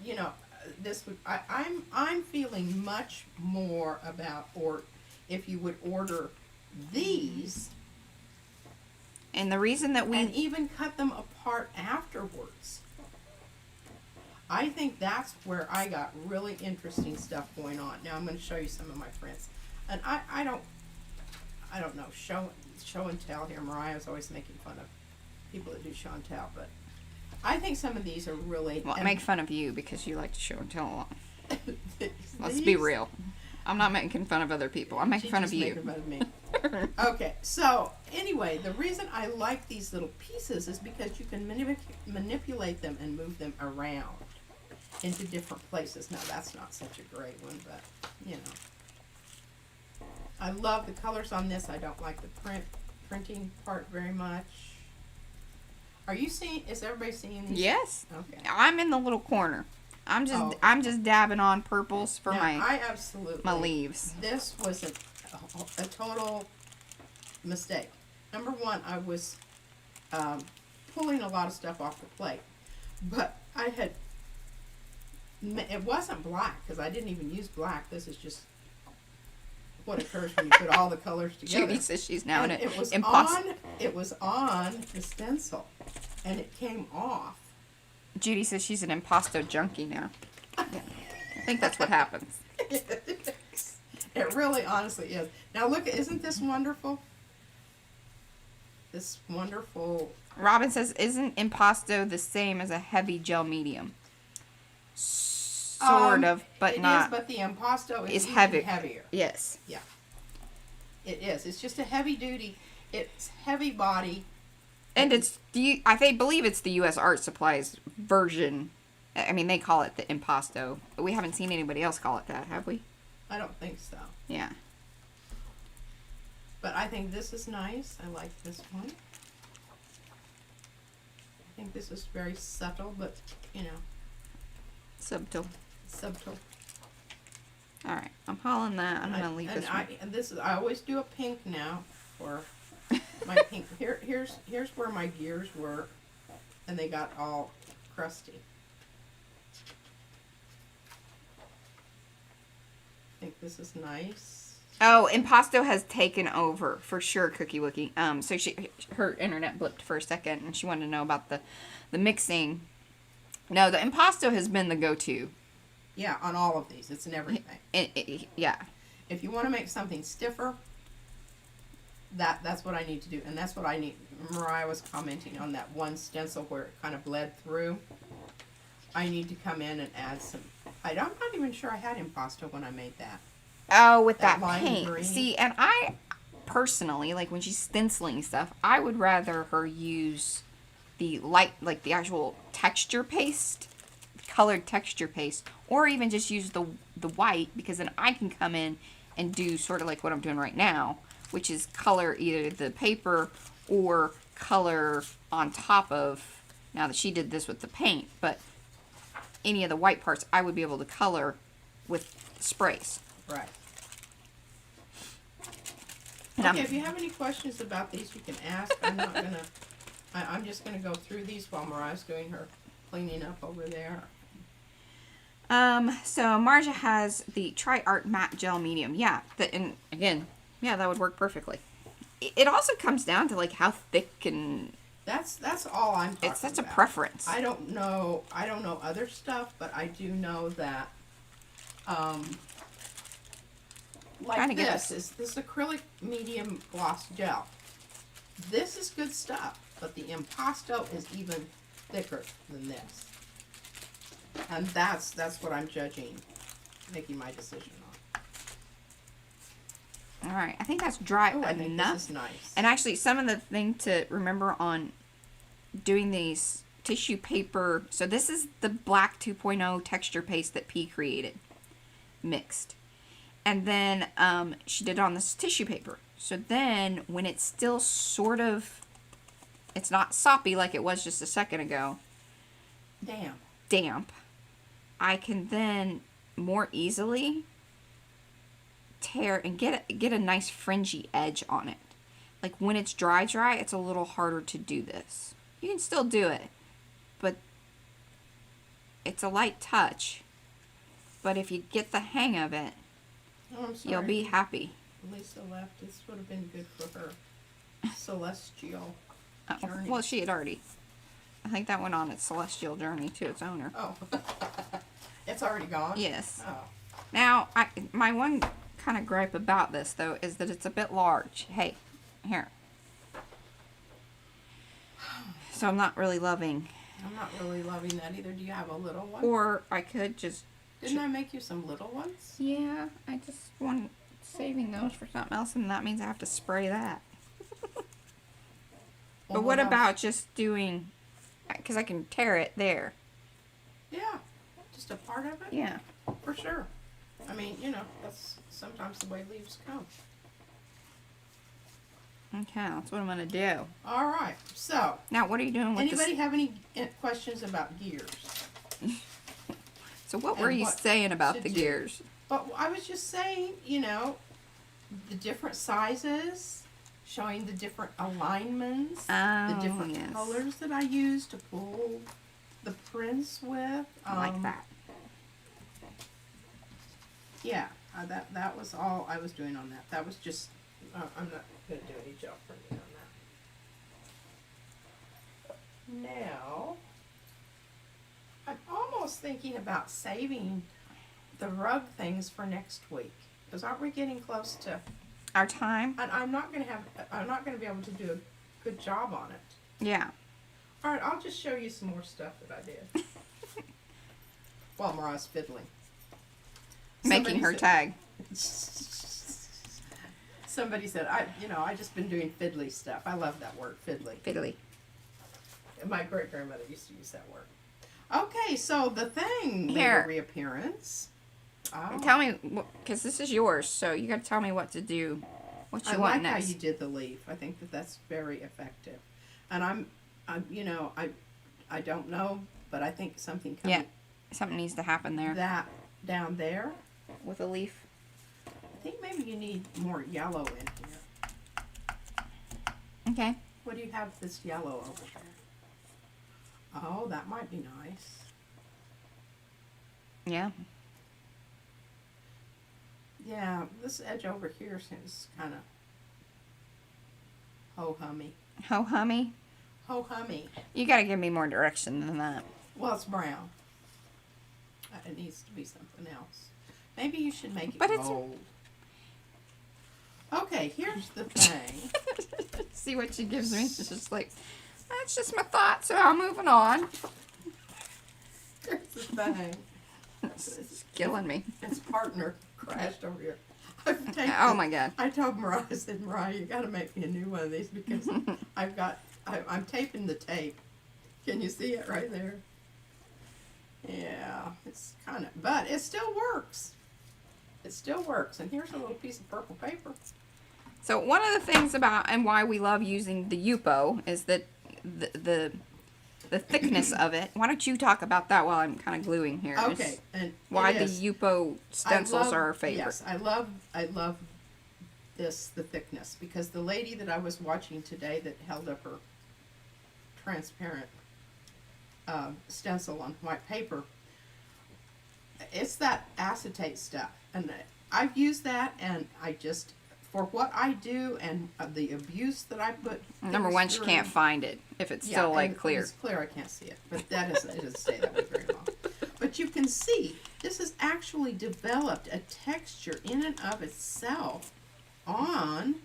this would, I'm feeling much more about, or if you would order these, And the reason that and even cut them apart afterwards. I think that's where I got really interesting stuff going on. Now I'm going to show you some of my prints, and I don't know, show and tell here. Mariah's always making fun of people that do show and tell, but I think some of these are really. Well, I make fun of you because you like to show and tell a lot. Let's these- be real. I'm not making fun of other people. I'm making fun of you. Making fun of me. Okay, so anyway, the reason I like these little pieces is because you can manipulate them and move them around into different places. Now that's not such a great one, but I love the colors on this. I don't like the printing part very much. Are you seeing? Is everybody seeing these? Yes. Okay. I'm in the little corner. I'm just Oh. I'm just dabbing on purples for Now, my I absolutely my leaves. This was a total mistake. Number one, I was pulling a lot of stuff off the plate, but I had. It wasn't black because I didn't even use black. This is just what occurs when you put all the colors together. Judy says she's now And in it was impossible. It was on the stencil, and it came off. Judy says she's an impasto junkie now. I think that's what happens. It really, honestly is. Now look, isn't this wonderful? This wonderful. Robin says, "Isn't impasto the same as a heavy gel medium?" Sort of, but it not. is, but the impasto is even heavy. heavier. Yes. Yeah. It is. It's just a heavy duty. It's heavy body. And it's believe it's the U.S. Art Supplies version. I mean, they call it the impasto, but we haven't seen anybody else call it that, have we? I don't think so. Yeah. But I think this is nice. I like this one. I think this is very subtle, but Subtle. subtle. All right, I'm hauling that. I'm gonna leave this one. And this is. I always do a pink now for my pink. Here's where my gears were, and they got all crusty. I think this is nice. Oh, impasto has taken over for sure, Cookie Wookie. So her internet blipped for a second, and she wanted to know about the mixing. No, the impasto has been the go-to. Yeah, on all of these, it's in everything. Yeah. If you want to make something stiffer, that's what I need to do, and that's what I need. Mariah was commenting on that one stencil where it kind of bled through. I need to come in and add some. I'm not even sure I had impasto when I made that. Oh, with that lime paint. green. See, and I personally, like when she's stenciling stuff, I would rather her use the like the actual texture paste, colored texture paste, or even just use the white, because then I can come in and do sort of like what I'm doing right now, which is color either the paper or color on top of, now that she did this with the paint, but any of the white parts I would be able to color with sprays. Right. And Okay, if you have any questions about these, you can ask. I'm not gonna. I'm just gonna go through these while Mariah's doing her cleaning up over there. So Marja has the Tri Art Matte Gel Medium. Yeah, and again, yeah, that would work perfectly. It also comes down to like how thick and That's all I'm talking it's such a about. preference. I don't know other stuff, but I do know that like this acrylic medium gloss gel. This is good stuff, but the impasto is even thicker than this. And that's what I'm making my decision on. All right, I think that's dry enough. I think this is nice. And actually, some of the thing to remember on doing these tissue paper. So this is the black 2.0 texture paste that P created, mixed, and then she did it on this tissue paper. So then, when it's still sort of, it's not soppy like it was just a second ago. Damp. I can then more easily tear and get a nice fringy edge on it. Like when it's dry, it's a little harder to do this. You can still do it, but it's a light touch. But if you get the hang of it, you'll be happy. Lisa left. This would have been good for her celestial journey. Well, she had already. I think that went on its celestial journey to its owner. Oh. It's already gone? Yes. Oh. Now, my one kind of gripe about this, though, is that it's a bit large. Hey, here. So I'm not really loving. I'm not really loving that either. Do you have a little one? Or I could just... Didn't I make you some little ones? Yeah, I just want saving those for something else, and that means I have to spray that. But what about just doing... Because I can tear it there. Yeah, just a part of it? Yeah. For sure. I mean, that's sometimes the way leaves come. Okay, that's what I'm going to do. All right, so. Now, what are you doing with Anybody have any questions about gears? So what were you saying about the gears? But I was just saying, the different sizes, showing the different alignments, the different colors that I use to pull the prints with. I like that. Yeah, that was all I was doing on that. That was just, I'm not going to do any gel printing on that. Now, I'm almost thinking about saving the rug things for next week. Because aren't we getting close to our time? And I'm not going to be able to do a good job on it. Yeah. All right, I'll just show you some more stuff that I did. While Mariah's fiddling. Making her tag. Somebody said, I just been doing fiddly stuff. I love that word, fiddly. Fiddly. My great-grandmother used to use that word. Okay, so the thing made a reappearance. Oh. Tell me, because this is yours, so you got to tell me what to do, what you want next. I like how you did the leaf. I think that's very effective. And I don't know, but I think something coming. Yeah, something needs to happen there. That down there. With a leaf. I think maybe you need more yellow in here. Okay. What do you have this yellow over here? Oh, that might be nice. Yeah. Yeah, this edge over here seems kind of ho-hummy. Ho-hummy? Ho-hummy. You got to give me more direction than that. Well, it's brown. It needs to be something else. Maybe you should make it gold. Okay, here's the thing. See what she gives me? It's just like, that's just my thought, so I'm moving on. Here's the thing. It's killing me. His partner crashed over here. Oh my God. I told Mariah, I said, Mariah, you got to make me a new one of these because I'm taping the tape. Can you see it right there? Yeah, it's kind of, but it still works. It still works. And here's a little piece of purple paper. So one of the things about and why we love using the Yupo is that the thickness of it. Why don't you talk about that while I'm kind of gluing here? Okay, and why the Yupo stencils are our favorite. Yes, I love the thickness because the lady that I was watching today that held up her transparent stencil on white paper, It's that acetate stuff, and I've used that, and I just, for what I do and the abuse that I put. Number one, she can't find it if it's still like and clear. If it's clear, I can't see it, but that isn't. It doesn't stay that way very long. But you can see this has actually developed a texture in and of itself on.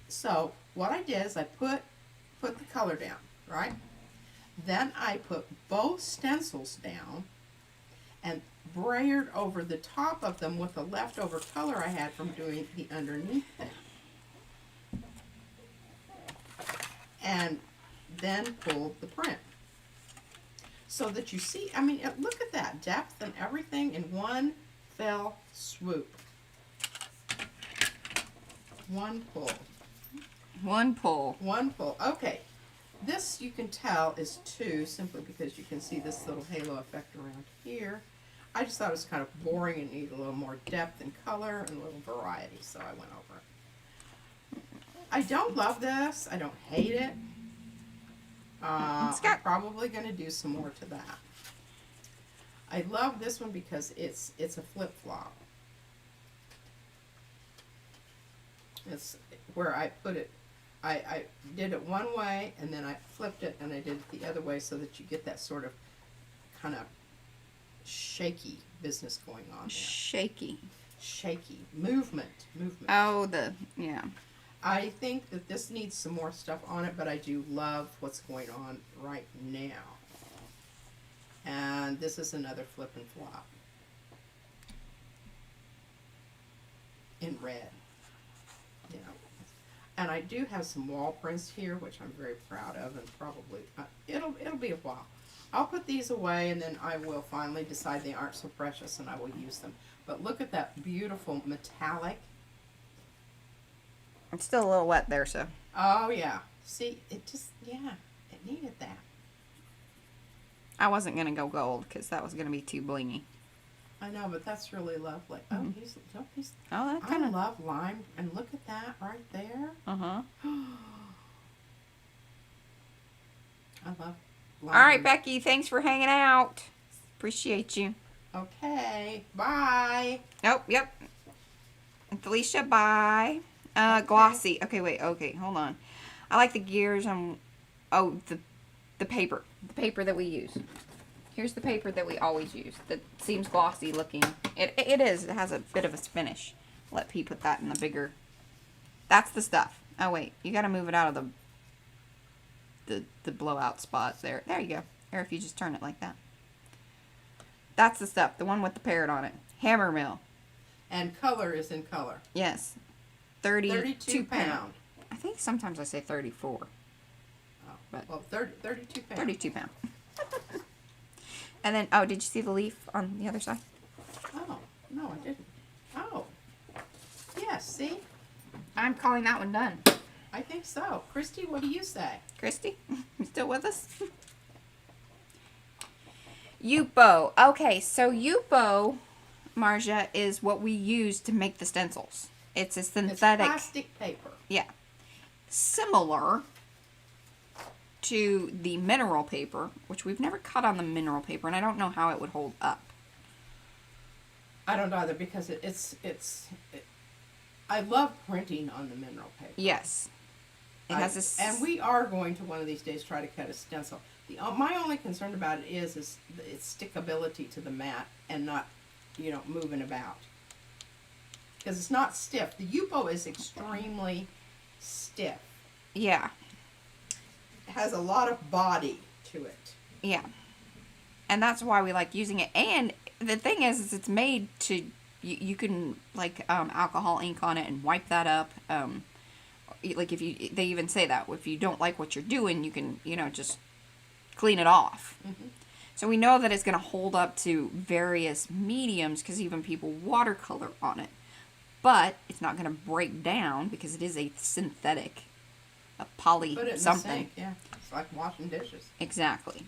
So what I did is I put the color down, right? Then I put both stencils down and brayered over the top of them with the leftover color I had from doing the underneath thing. And then pulled the print. So that you see, I mean, look at that depth and everything in one fell swoop. One pull. One pull. One pull. Okay. This you can tell is 2 simply because you can see this little halo effect around here. I just thought it was kind of boring and needed a little more depth and color and a little variety, so I went over it. I don't love this. I don't hate it. I'm probably going to do some more to that. I love this one because it's a flip-flop. It's where I put it. I did it one way and then I flipped it and I did it the other way so that you get that sort of kind of shaky business going on there. Shaky movement. Oh, yeah. I think that this needs some more stuff on it, but I do love what's going on right now. And this is another flip and flop in red, you know. And I do have some wall prints here, which I'm very proud of, and probably it'll be a while. I'll put these away, and then I will finally decide they aren't so precious, and I will use them. But look at that beautiful metallic. It's still a little wet there, so. Oh yeah. See, it just it needed that. I wasn't gonna go gold because that was gonna be too blingy. I know, but that's really lovely. Mm-hmm. Oh, he's. Oh, that I kind of. love lime, and look at that right there. Uh-huh. I love lime. All right, Becky. Thanks for hanging out. Appreciate you. Okay. Bye. Nope. Yep. And Felicia, bye. Glossy. Okay, wait. Okay, hold on. I like the gears on. Oh, the paper. The paper that we use. Here's the paper that we always use. That seems glossy looking. It is. It has a bit of a finish. Let P put that in the bigger. That's the stuff. Oh wait, you got to move it out of the blowout spot there. There you go. Or if you just turn it like that. That's the stuff. The one with the parrot on it. Hammer mill. And color is in color. Yes. 32 pound. pound. I think sometimes I say 34. Oh, But well, 32 pound. 32 pound. And then, oh, did you see the leaf on the other side? Oh, no, I didn't. Oh. Yes, see? I'm calling that one done. I think so. Christy, what do you say? Christy, you still with us? Yupo. Okay, so Yupo, Marja, is what we use to make the stencils. It's a synthetic. It's plastic paper. Yeah. Similar to the mineral paper, which we've never cut on the mineral paper, and I don't know how it would hold up. I don't either because I love printing on the mineral paper. Yes. It has this. And we are going to one of these days try to cut a stencil. My only concern about it is its stickability to the mat and not, moving about. Because it's not stiff. The Yupo is extremely stiff. Yeah. It has a lot of body to it. Yeah. And that's why we like using it. And the thing is it's made to, you can like alcohol ink on it and wipe that up. Like they even say that if you don't like what you're doing, you can, just clean it off. Mm-hmm. So we know that it's going to hold up to various mediums because even people watercolor on it. But it's not going to break down because it is a synthetic, a poly Put it in something. The sink, yeah. It's like washing dishes. Exactly.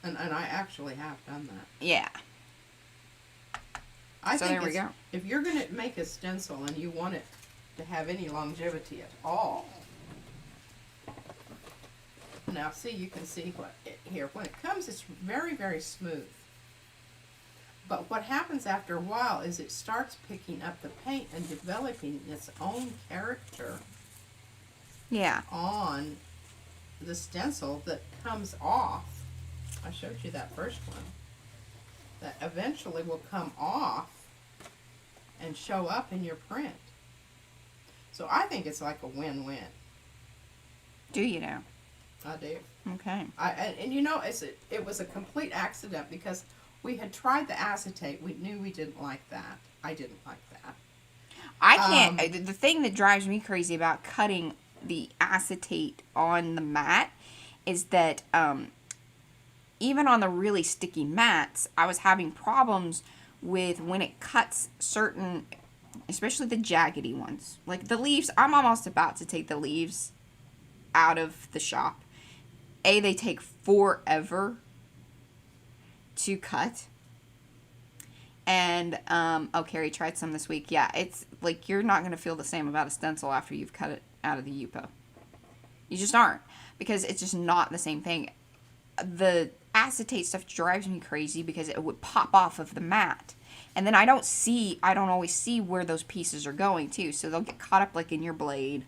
And I actually have done that. Yeah. I so think there we go. If you're going to make a stencil and you want it to have any longevity at all. Now see, you can see here. When it comes, it's very, very smooth. But what happens after a while is it starts picking up the paint and developing its own character Yeah. on the stencil that comes off. I showed you that first one. That eventually will come off and show up in your print. So I think it's like a win-win. Do you know? I do. Okay. And you know, it was a complete accident because we had tried the acetate. We knew we didn't like that. I didn't like that. I can't. The thing that drives me crazy about cutting the acetate on the mat is that even on the really sticky mats, I was having problems with when it cuts certain, especially the jaggedy ones. Like the leaves, I'm almost about to take the leaves out of the shop. They take forever to cut. And, Carrie tried some this week. Yeah, it's like you're not going to feel the same about a stencil after you've cut it out of the Yupo. You just aren't. Because it's just not the same thing. The acetate stuff drives me crazy because it would pop off of the mat. And then I don't always see where those pieces are going too. So they'll get caught up like in your blade.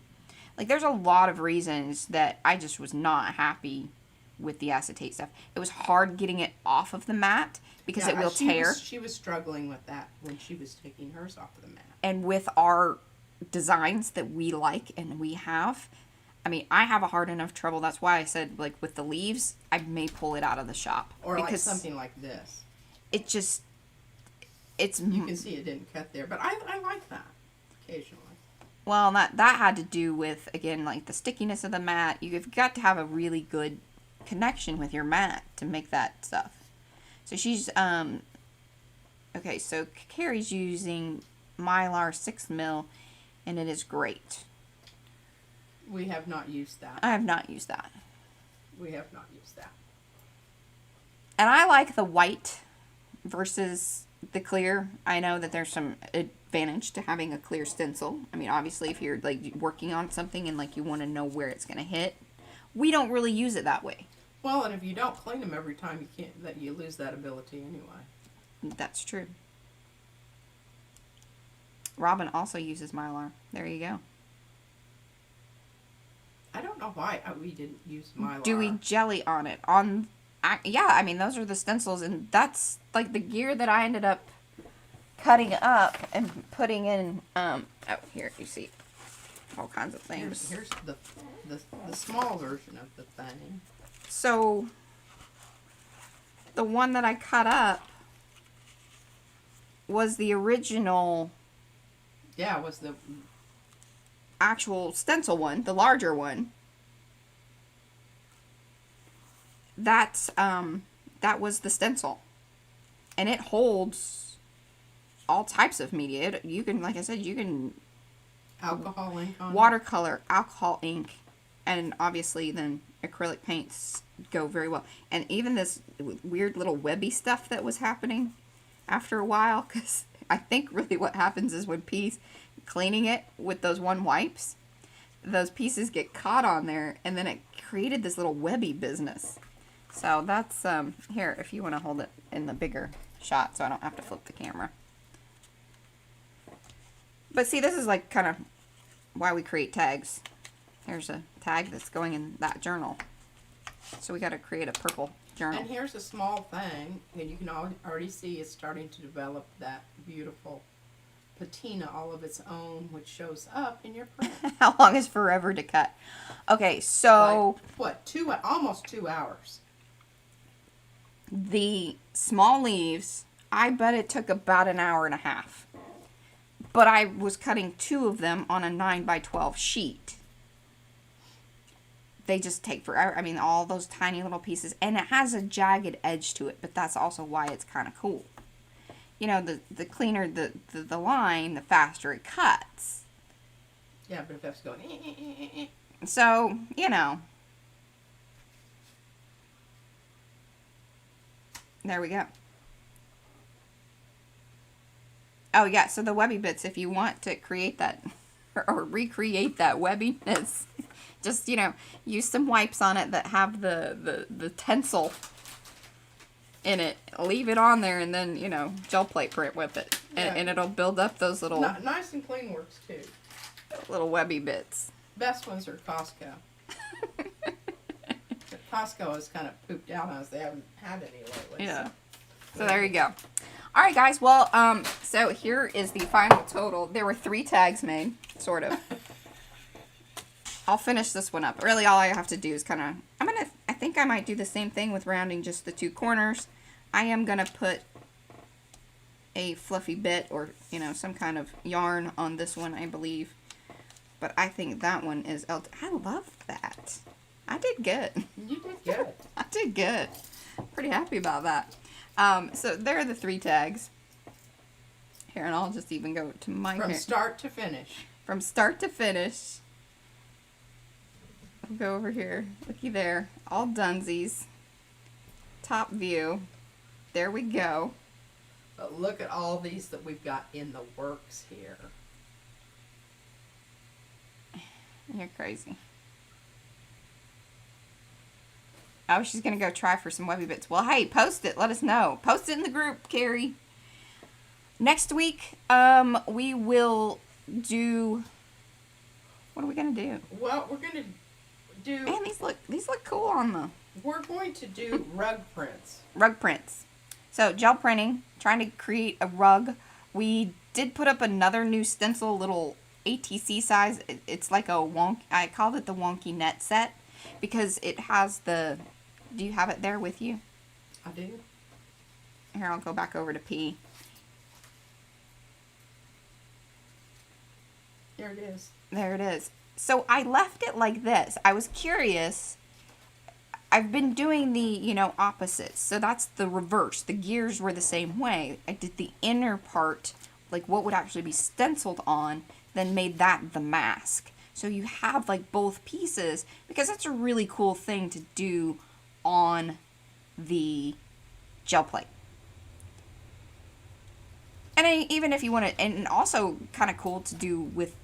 Like there's a lot of reasons that I just was not happy with the acetate stuff. It was hard getting it off of the mat because it will tear. She was struggling with that when she was taking hers off of the mat. And with our designs that we like and we have, I mean, I have a hard enough trouble. That's why I said, like, with the leaves, I may pull it out of the shop. Or like something like this. It just, it's... You can see it didn't cut there, but I like that occasionally. Well, that had to do with, again, like, the stickiness of the mat. You've got to have a really good connection with your mat to make that stuff. So she's, okay, so Carrie's using Mylar 6mm, and it is great. We have not used that. I have not used that. We have not used that. And I like the white versus the clear. I know that there's some advantage to having a clear stencil. I mean, obviously, if you're, like, working on something and, like, you want to know where it's going to hit. We don't really use it that way. Well, and if you don't clean them every time, you lose that ability anyway. That's true. Robin also uses Mylar. There you go. I don't know why we didn't use Mylar. Dewy jelly on it. Yeah, I mean, those are the stencils, and that's, like, the gear that I ended up cutting up and putting in, here, you see all kinds of things. Here's the small version of the thing. So, the one that I cut up was the original... Yeah, it was the... actual stencil one, the larger one. That's, that was the stencil. And it holds all types of media. You can, like I said, you can... Alcohol ink on watercolor, alcohol ink, and obviously then acrylic paints go very well. And even this weird little webby stuff that was happening after a while, because I think really what happens is when cleaning it with those one wipes, those pieces get caught on there, and then it created this little webby business. So that's, here, if you want to hold it in the bigger shot so I don't have to flip the camera. But see, this is like kind of why we create tags. Here's a tag that's going in that journal. So we got to create a purple journal. And here's a small thing, and you can already see it's starting to develop that beautiful patina all of its own, which shows up in your print. How long is forever to cut? Okay, so... Like, what, almost 2 hours. The small leaves, I bet it took about an hour and a half. But I was cutting 2 of them on a 9x12 sheet. They just take forever. I mean, all those tiny little pieces. And it has a jagged edge to it, but that's also why it's kind of cool. You know, the cleaner the line, the faster it cuts. Yeah, but if that's going... So, you know. There we go. Oh, yeah, so the webby bits, if you want to create that or recreate that webbiness, just, you know, use some wipes on it that have the stencil in it. Leave it on there and then, you know, gel plate print with it. Yeah. And it'll build up those little Nice and clean works too. little webby bits. Best ones are Costco. But Costco has kind of pooped out on us. They haven't had any lately. Yeah. So there you go. All right, guys. Well, so here is the final total. There were 3 tags made, sort of. I'll finish this one up. Really, all I have to do is kind of, I think I might do the same thing with rounding just the 2 corners. I am going to put a fluffy bit or, you know, some kind of yarn on this one, I believe. But I think that one is, I love that. I did good. You did good. I did good. Pretty happy about that. So there are the 3 tags. Here, and I'll just even go to my From hair. start to finish. From start to finish. I'll go over here. Looky there. All dunsies. Top view. There we go. But look at all these that we've got in the works here. You're crazy. Oh, she's going to go try for some webby bits. Well, hey, post it. Let us know. Post it in the group, Carrie. Next week, we will do... What are we going to do? Well, we're going to do... Man, these look cool on the... We're going to do rug prints. Rug prints. So, gel printing. Trying to create a rug. We did put up another new stencil, little ATC size. It's like a wonk... I called it the wonky net set. Because it has the... Do you have it there with you? I do. Here, I'll go back over to P. There it is. There it is. So I left it like this. I was curious. I've been doing the, you know, opposites. So that's the reverse. The gears were the same way. I did the inner part, like what would actually be stenciled on, then made that the mask. So you have like both pieces because that's a really cool thing to do on the gel plate. And even if you want to, and also kind of cool to do with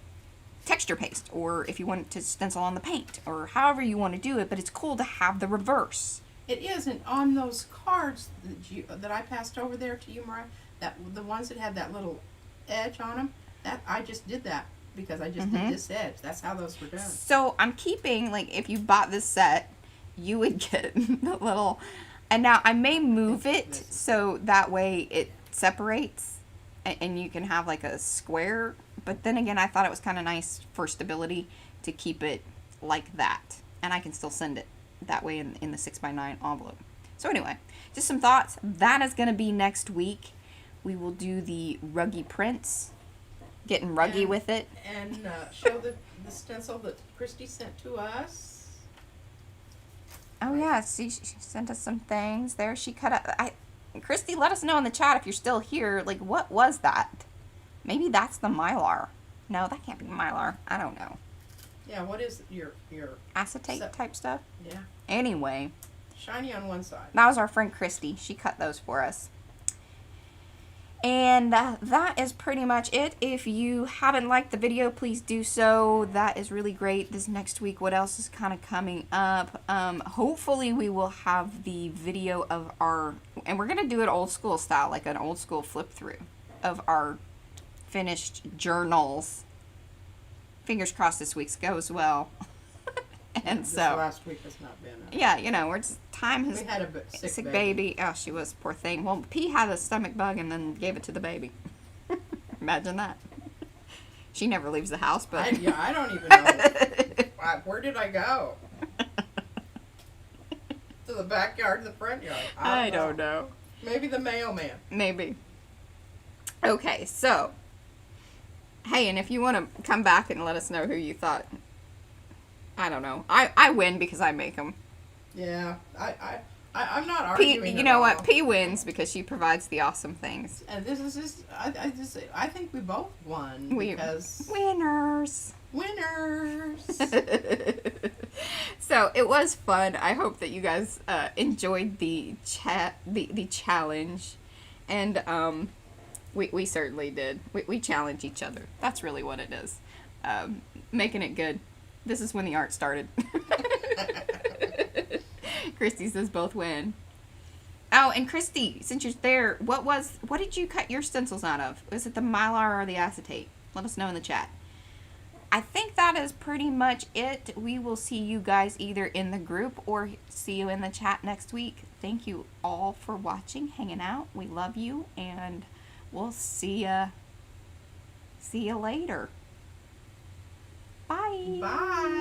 texture paste, or if you want to stencil on the paint, or however you want to do it, but it's cool to have the reverse. It is, and on those cards that I passed over there to you, Mariah, that the ones that had that little edge on them, that I just did that because I just did this edge. That's how those were done. So I'm keeping, like, if you bought this set, you would get the little, and now I may move it so that way it separates and you can have like a square, but then again I thought it was kind of nice for stability to keep it like that, and I can still send it that way in the 6x9 envelope. So anyway, just some thoughts. That is going to be next week. We will do the ruggy prints, getting ruggy with it. And show the stencil that Christy sent to us. Oh yeah, see, she sent us some things there. She cut up. Christy, let us know in the chat if you're still here. Like, what was that? Maybe that's the Mylar. No, that can't be Mylar. I don't know. Yeah, what is your Acetate type stuff? Yeah. Anyway. Shiny on one side. That was our friend Christy. She cut those for us. And that is pretty much it. If you haven't liked the video, please do so. That is really great. This next week, what else is kind of coming up? Hopefully we will have the video of our, and we're going to do it old school style, like an old school flip through of our finished journals. Fingers crossed this week's goes well. And this so last week has not been. Yeah, you know, we're just, time has, We had a sick baby. Oh, she was, poor thing. Well, P had a stomach bug and then gave it to the baby. Imagine that. She never leaves the house, but I don't even know. Where did I go? To the backyard, the front yard. I don't know. Maybe the mailman. Maybe. Okay, so hey, and if you want to come back and let us know who you thought, I don't know. I win because I make them. Yeah, I'm not arguing. P, you know what? P wins because she provides the awesome things. And this is just, I think we both won because winners. So it was fun. I hope that you guys enjoyed the challenge, and we certainly did. We challenge each other. That's really what it is. Making it good. This is when the art started. Christy says both win. Oh, and Christy, since you're there, what did you cut your stencils out of? Was it the Mylar or the acetate? Let us know in the chat. I think that is pretty much it. We will see you guys either in the group or see you in the chat next week. Thank you all for watching, hanging out. We love you, and we'll see ya later. Bye. Bye.